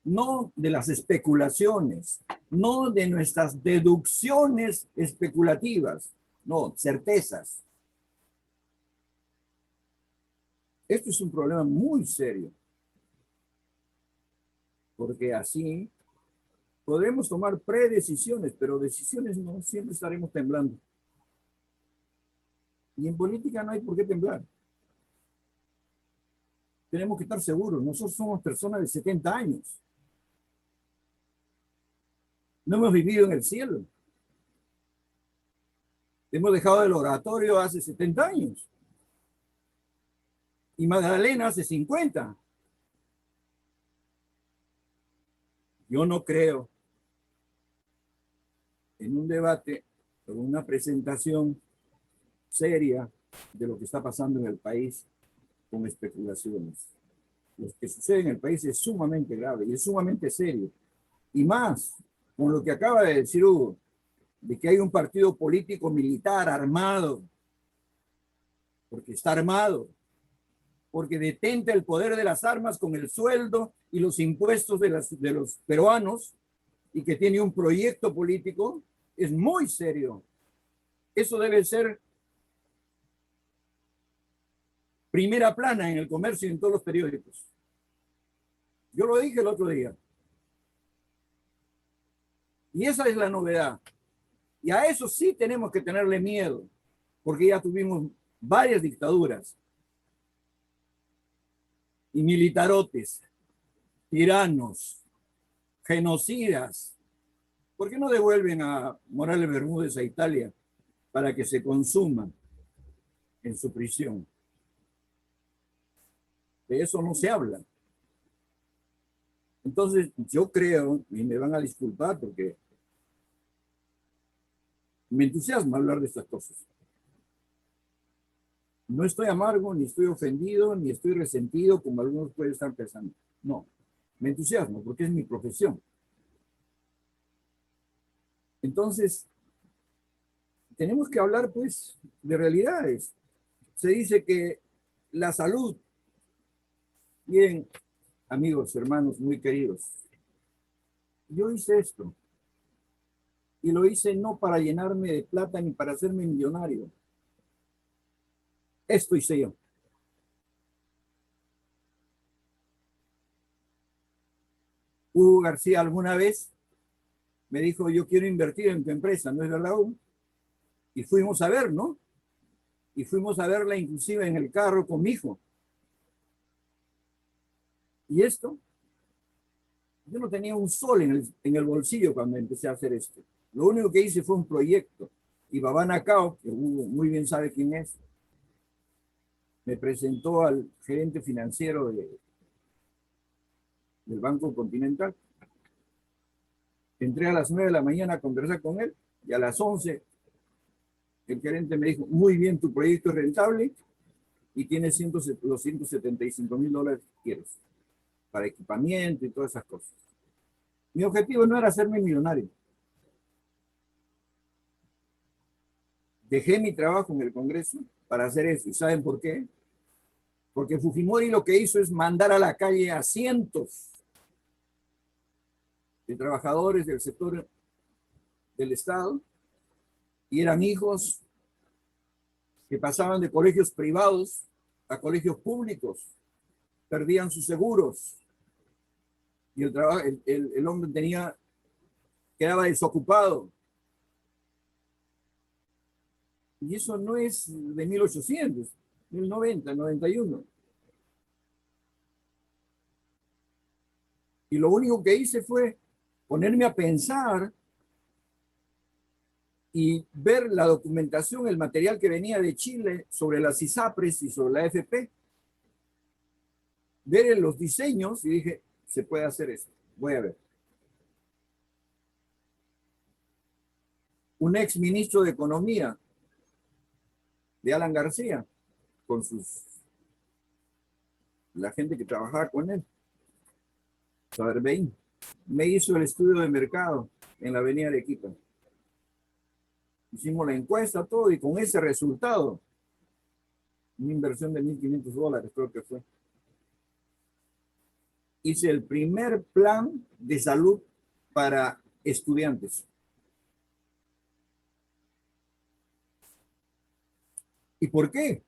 no de las especulaciones, no de nuestras deducciones especulativas, no, certezas. Esto es un problema muy serio, porque así podremos tomar predecisiones, pero decisiones no, siempre estaremos temblando. Y en política no hay por qué temblar. Tenemos que estar seguros, nosotros somos personas de 70 años. No hemos vivido en el cielo. Hemos dejado el oratorio hace 70 años. Y Magdalena hace 50. Yo no creo en un debate o una presentación seria de lo que está pasando en el país con especulaciones. Lo que sucede en el país es sumamente grave y es sumamente serio. Y más, con lo que acaba de decir Hugo, de que hay un partido político militar armado, porque está armado, porque detenta el poder de las armas con el sueldo y los impuestos de los peruanos, y que tiene un proyecto político, es muy serio. Eso debe ser primera plana en el comercio y en todos los periódicos. Yo lo dije el otro día. Y esa es la novedad. Y a eso sí tenemos que tenerle miedo, porque ya tuvimos varias dictaduras y militarotes, tiranos, genocidas. ¿Por qué no devuelven a Morales Bermúdez a Italia para que se consuma en su prisión? De eso no se habla. Entonces, yo creo, y me van a disculpar porque me entusiasma hablar de estas cosas. No estoy amargo, ni estoy ofendido, ni estoy resentido, como algunos pueden estar pensando. No, me entusiasmo porque es mi profesión. Entonces, tenemos que hablar, pues, de realidades. Se dice que la salud, miren, amigos, hermanos muy queridos, yo hice esto. Y lo hice no para llenarme de plata ni para hacerme millonario. Esto hice yo. Hugo García alguna vez me dijo, yo quiero invertir en tu empresa, ¿no es verdad, Hugo? Y fuimos a ver, ¿no? Y fuimos a verla inclusive en el carro con mi hijo. ¿Y esto? Yo no tenía un sol en el bolsillo cuando empecé a hacer esto. Lo único que hice fue un proyecto. Y Babana Cao, que Hugo muy bien sabe quién es, me presentó al gerente financiero del Banco Continental. Entré a las 9 de la mañana a conversar con él y a las 11 el gerente me dijo, muy bien, tu proyecto es rentable y tienes los $175,000 que quieres para equipamiento y todas esas cosas. Mi objetivo no era hacerme millonario. Dejé mi trabajo en el Congreso para hacer eso. ¿Y saben por qué? Porque Fujimori lo que hizo es mandar a la calle a cientos de trabajadores del sector del Estado, y eran hijos que pasaban de colegios privados a colegios públicos, perdían sus seguros, y el hombre quedaba desocupado. Y eso no es de 1800, 1090, 91. Y lo único que hice fue ponerme a pensar y ver la documentación, el material que venía de Chile sobre las ISAPRES y sobre la AFP. Ver los diseños y dije, se puede hacer esto. Voy a ver. Un ex ministro de Economía, de Alan García, con la gente que trabajaba con él, Saberbein, me hizo el estudio de mercado en la avenida de Arequipa. Hicimos la encuesta, todo, y con ese resultado, una inversión de $1,500, creo que fue. hice el primer plan de salud para estudiantes. ¿Y por qué?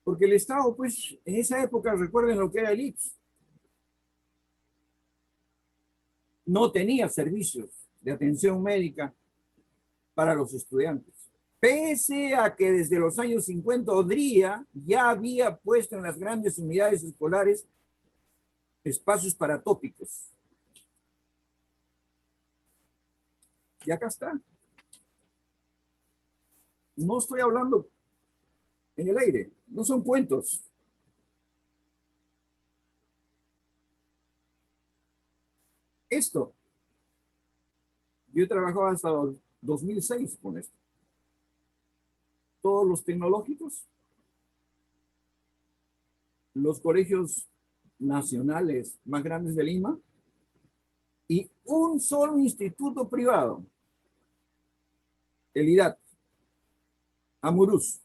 Porque el Estado, pues, en esa época, recuerden lo que era el IPS, no tenía servicios de atención médica para los estudiantes. Pese a que desde los años 50 Odría ya había puesto en las grandes unidades escolares espacios para tópicos. Y acá está. No estoy hablando en el aire, no son cuentos. Esto, yo he trabajado hasta 2006 con esto. Todos los tecnológicos, los colegios nacionales más grandes de Lima y un solo instituto privado, el IDAT, Amurús.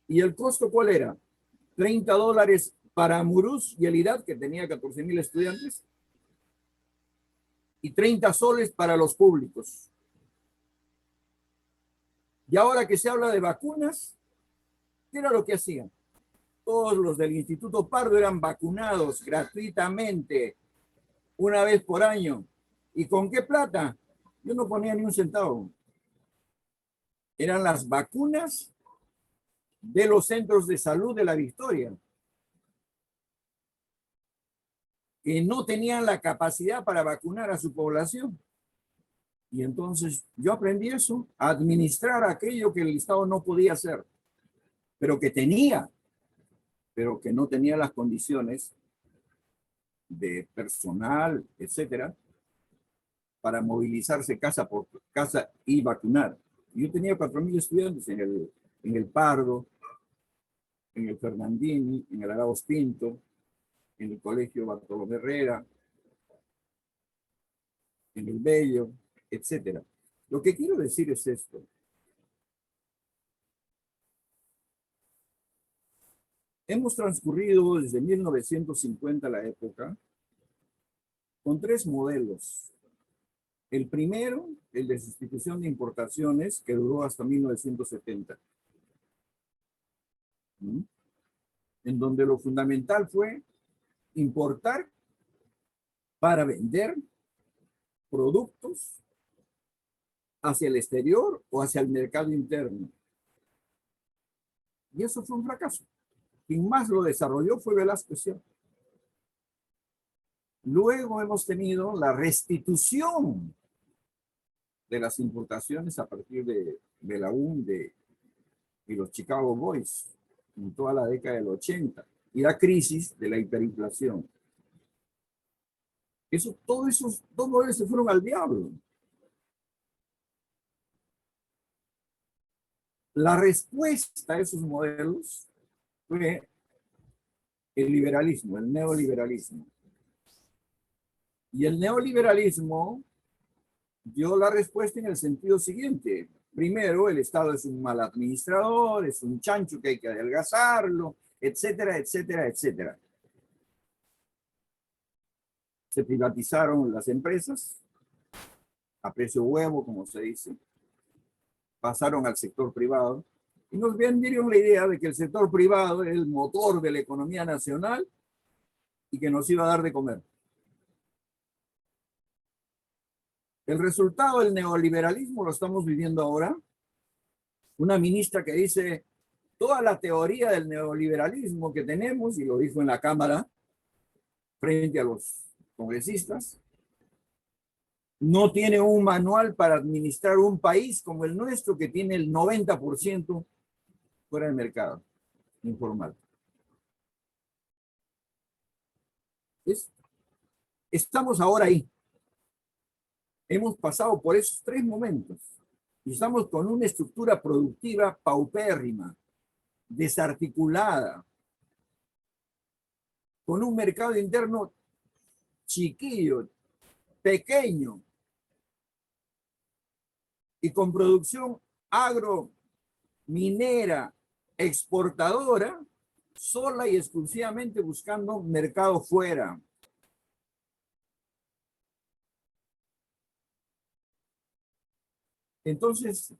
¿Y el costo cuál era? $30 para Amurús y el IDAT, que tenía 14,000 estudiantes, y 30 soles para los públicos. Y ahora que se habla de vacunas, ¿qué era lo que hacían? Todos los del Instituto Pardo eran vacunados gratuitamente una vez por año. ¿Y con qué plata? Yo no ponía ni un centavo. Eran las vacunas de los centros de salud de La Victoria, que no tenían la capacidad para vacunar a su población. Y entonces yo aprendí eso, a administrar aquello que el Estado no podía hacer, pero que tenía, pero que no tenía las condiciones de personal, etcétera, para movilizarse casa por casa y vacunar. Yo tenía 4,000 estudiantes en el Pardo, en el Fernandini, en el Arauz Pinto, en el Colegio Bartolomé Herrera, en el Bello, etcétera. Lo que quiero decir es esto. Hemos transcurrido desde 1950 la época con 3 modelos. El primero, el de sustitución de importaciones, que duró hasta 1970. En donde lo fundamental fue importar para vender productos hacia el exterior o hacia el mercado interno. Y eso fue un fracaso. Quien más lo desarrolló fue Velázquez. Luego hemos tenido la restitución de las importaciones a partir de la UNDE y los Chicago Boys en toda la década del 80 y la crisis de la hiperinflación. Todos esos 2 modelos se fueron al diablo. La respuesta a esos modelos fue el liberalismo, el neoliberalismo. Y el neoliberalismo dio la respuesta en el sentido siguiente. Primero, el Estado es un mal administrador, es un chancho que hay que adelgazarlo, etcétera, etcétera, etcétera. Se privatizaron las empresas a precio huevo, como se dice. Pasaron al sector privado y nos vendieron la idea de que el sector privado es el motor de la economía nacional y que nos iba a dar de comer. El resultado del neoliberalismo lo estamos viviendo ahora. Una ministra que dice toda la teoría del neoliberalismo que tenemos, y lo dijo en la Cámara frente a los congresistas, no tiene un manual para administrar un país como el nuestro que tiene el 90% fuera del mercado informal. Estamos ahora ahí. Hemos pasado por esos 3 momentos y estamos con una estructura productiva paupérrima, desarticulada, con un mercado interno chiquillo, pequeño, y con producción agrominera exportadora sola y exclusivamente buscando mercado fuera. Entonces,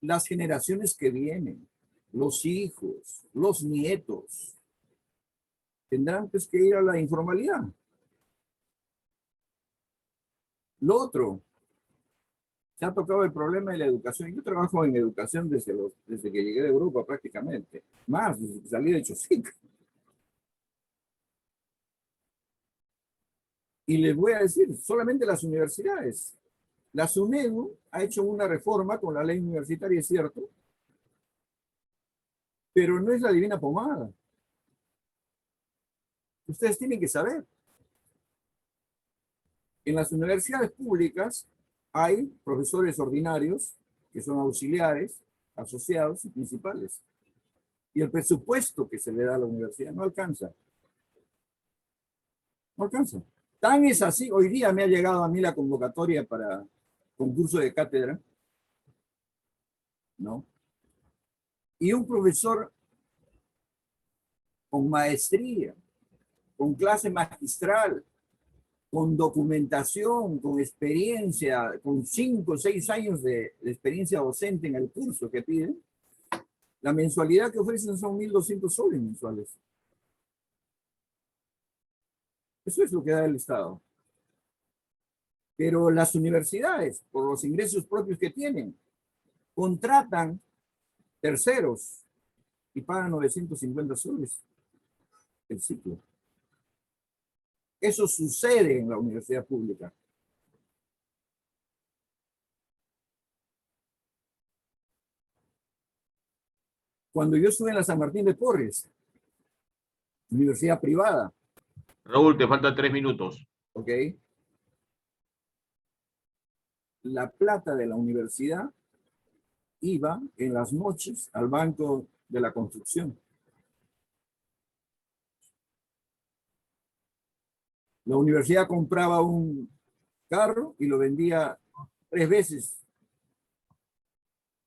las generaciones que vienen, los hijos, los nietos, tendrán pues que ir a la informalidad. Lo otro, se ha tocado el problema de la educación. Yo trabajo en educación desde que llegué de Europa prácticamente, más desde que salí de Chosica. Y les voy a decir, solamente las universidades. La SUNEDU ha hecho una reforma con la ley universitaria, es cierto, pero no es la divina pomada. Ustedes tienen que saber. En las universidades públicas hay profesores ordinarios que son auxiliares, asociados y principales. Y el presupuesto que se le da a la universidad no alcanza. No alcanza. Tan es así, hoy día me ha llegado a mí la convocatoria para concurso de cátedra, ¿no? Y un profesor con maestría, con clase magistral, con documentación, con experiencia, con 5 o 6 años de experiencia docente en el curso que piden, la mensualidad que ofrecen son 1.200 soles mensuales. Eso es lo que da el Estado. Pero las universidades, por los ingresos propios que tienen, contratan terceros y pagan 950 soles el ciclo. Eso sucede en la universidad pública. Cuando yo estuve en la San Martín de Porres, universidad privada, Raúl, te faltan 3 minutos. ¿ok? La plata de la universidad iba en las noches al banco de la construcción. La universidad compraba un carro y lo vendía 3 veces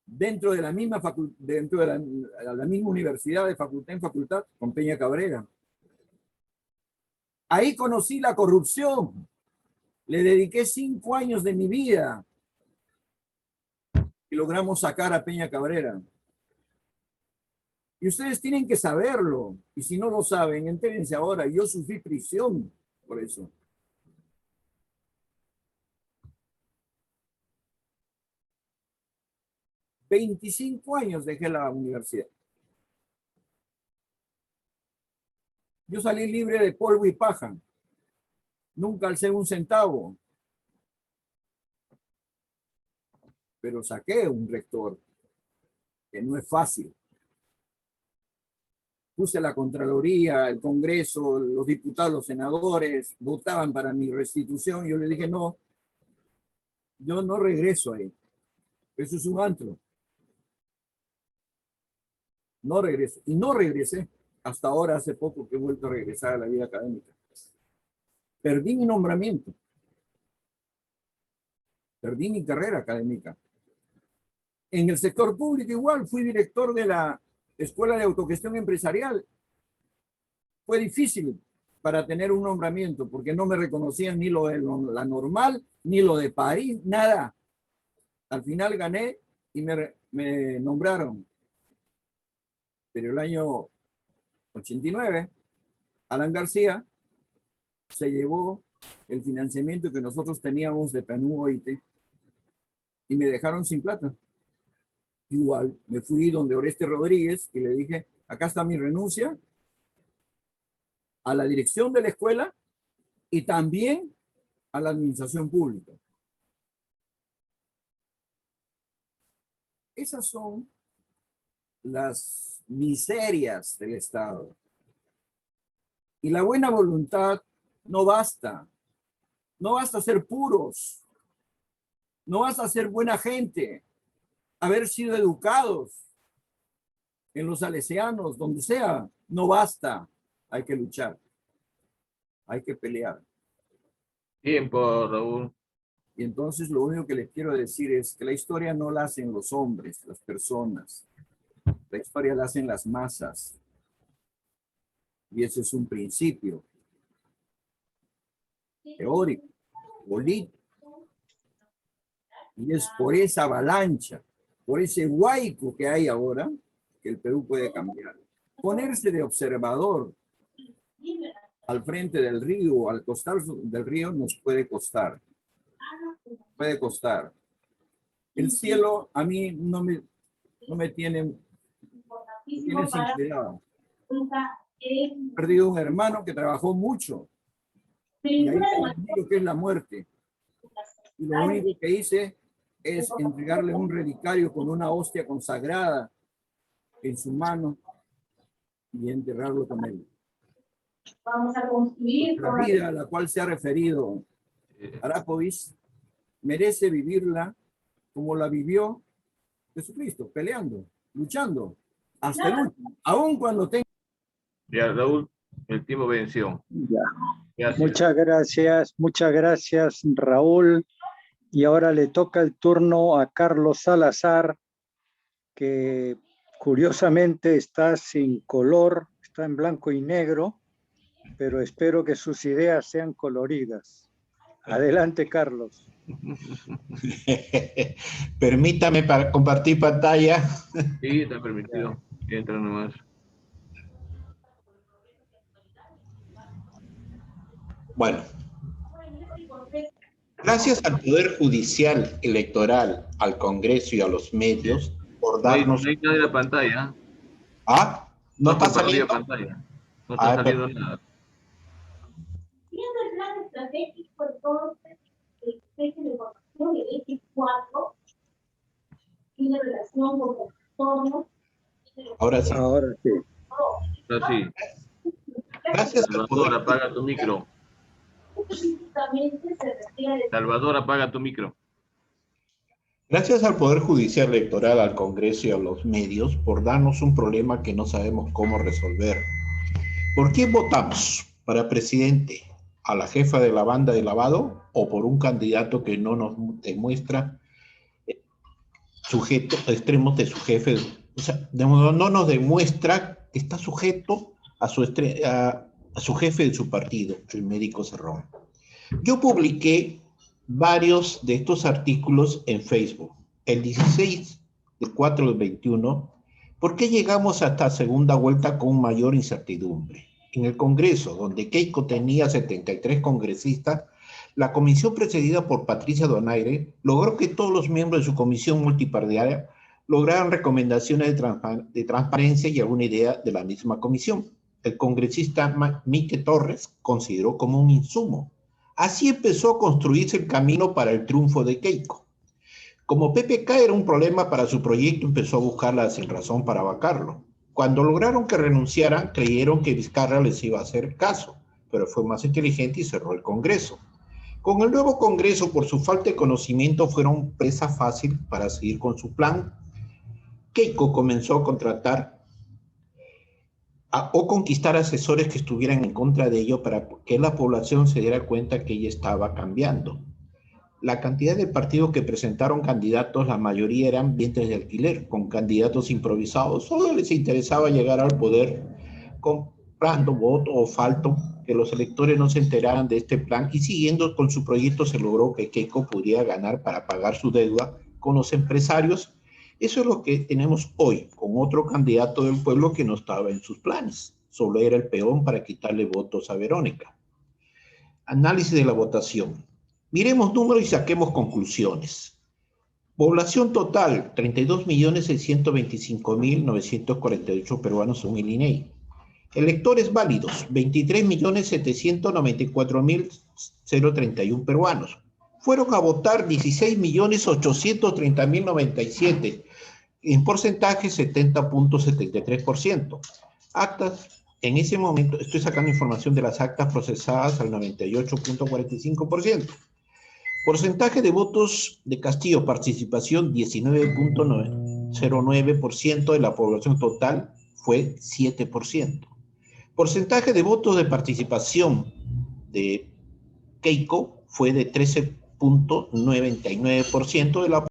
dentro de la misma la misma universidad, de facultad en facultad, con Peña Cabrera. Ahí conocí la corrupción. Le dediqué 5 años de mi vida y logramos sacar a Peña Cabrera. Y ustedes tienen que saberlo. Y si no lo saben, entérense ahora. Yo sufrí prisión por eso. $25 años dejé la universidad. Yo salí libre de polvo y paja. Nunca alcé un centavo. Pero saqué un rector, que no es fácil. Puse la Contraloría, el Congreso, los diputados, los senadores, votaban para mi restitución. Yo le dije, no, yo no regreso ahí. Eso es un antro. No regreso. Y no regresé. Hasta ahora, hace poco que he vuelto a regresar a la vida académica. Perdí mi nombramiento. Perdí mi carrera académica. En el sector público igual, fui director de la Escuela de Autogestión Empresarial. Fue difícil para tener un nombramiento, porque no me reconocían ni lo de la normal, ni lo de París, nada. Al final gané y me nombraron. Pero el año 89, Alan García se llevó el financiamiento que nosotros teníamos de PNUD OIT y me dejaron sin plata. Igual, me fui donde Oreste Rodríguez y le dije, acá está mi renuncia a la dirección de la escuela y también a la administración pública. Esas son las miserias del Estado. Y la buena voluntad no basta. No basta ser puros. No basta ser buena gente. Haber sido educados en los salesianos, donde sea, no basta. Hay que luchar. Hay que pelear. Tiempo, Raúl. Y entonces lo único que les quiero decir es que la historia no la hacen los hombres, las personas. La historia la hacen las masas. Y ese es un principio teórico, político. Y es por esa avalancha, por ese huaico que hay ahora, que el Perú puede cambiar. Ponerse de observador al frente del río o al costado del río nos puede costar. Puede costar. El cielo a mí no me tiene sinceridad. He perdido un hermano que trabajó mucho. Y ahí entendí lo que es la muerte. Y lo único que hice es entregarle un relicario con una hostia consagrada en su mano y enterrarlo con él. Vamos a construir. La vida a la cual se ha referido Arápovis merece vivirla como la vivió Jesucristo, peleando, luchando, hasta el último, aun cuando tenga. Ya, Raúl, el tiempo venció. Ya. Gracias. Muchas gracias, Raúl. Y ahora le toca el turno a Carlos Salazar, que curiosamente está sin color, está en blanco y negro, pero espero que sus ideas sean coloridas. Adelante, Carlos. Permítame para compartir pantalla. Sí, está permitido. Entra nomás. Bueno, gracias al Poder Judicial, Electoral, al Congreso y a los medios por darnos... No hay nada en la pantalla. ¿Ah? ¿No está saliendo? Pantalla. No está saliendo nada. Siendo el plan estratégico, entonces, el eje de información, el eje 4, tiene relación con el entorno. Ahora sí. Ahora sí. Ahora sí. Gracias al Salvador, Poder... apaga tu micro. Salvador, apaga tu micro. Gracias al Poder Judicial, Electoral, al Congreso y a los medios por darnos un problema que no sabemos cómo resolver. ¿Por quién votamos? ¿Para presidente? ¿A la jefa de la banda de lavado? ¿O por un candidato que no nos demuestra extremos de su jefe? O sea, no nos demuestra que está sujeto a su jefe de su partido, el médico Cerrón. Yo publiqué varios de estos artículos en Facebook. El 16 de 4 del 21, ¿por qué llegamos a esta segunda vuelta con mayor incertidumbre? En el Congreso, donde Keiko tenía 73 congresistas, la comisión presidida por Patricia Donaire logró que todos los miembros de su comisión multipartidaria lograran recomendaciones de transparencia y alguna idea de la misma comisión. El congresista Mike Torres consideró como un insumo. Así empezó a construirse el camino para el triunfo de Keiko. Como PPK era un problema para su proyecto, empezó a buscar la sinrazón para vacarlo. Cuando lograron que renunciaran, creyeron que Vizcarra les iba a hacer caso, pero fue más inteligente y cerró el Congreso. Con el nuevo Congreso, por su falta de conocimiento, fueron presa fácil para seguir con su plan. Keiko comenzó a contratar o conquistar asesores que estuvieran en contra de ello para que la población se diera cuenta que ella estaba cambiando. La cantidad de partidos que presentaron candidatos, la mayoría eran vientres de alquiler, con candidatos improvisados. Solo les interesaba llegar al poder comprando voto o falto, que los electores no se enteraran de este plan, y siguiendo con su proyecto se logró que Keiko pudiera ganar para pagar su deuda con los empresarios. Eso es lo que tenemos hoy, con otro candidato del pueblo que no estaba en sus planes. Solo era el peón para quitarle votos a Verónica. Análisis de la votación. Miremos números y saquemos conclusiones. Población total, 32.625.948 peruanos según el INEI. Electores válidos, 23.794.031 peruanos. Fueron a votar 16.830.097, en porcentaje 70.73%. Actas, en ese momento, estoy sacando información de las actas procesadas al 98.45%. Porcentaje de votos de Castillo, participación 19.09% de la población total, fue 7%. Porcentaje de votos de participación de Keiko fue de 13.99% de la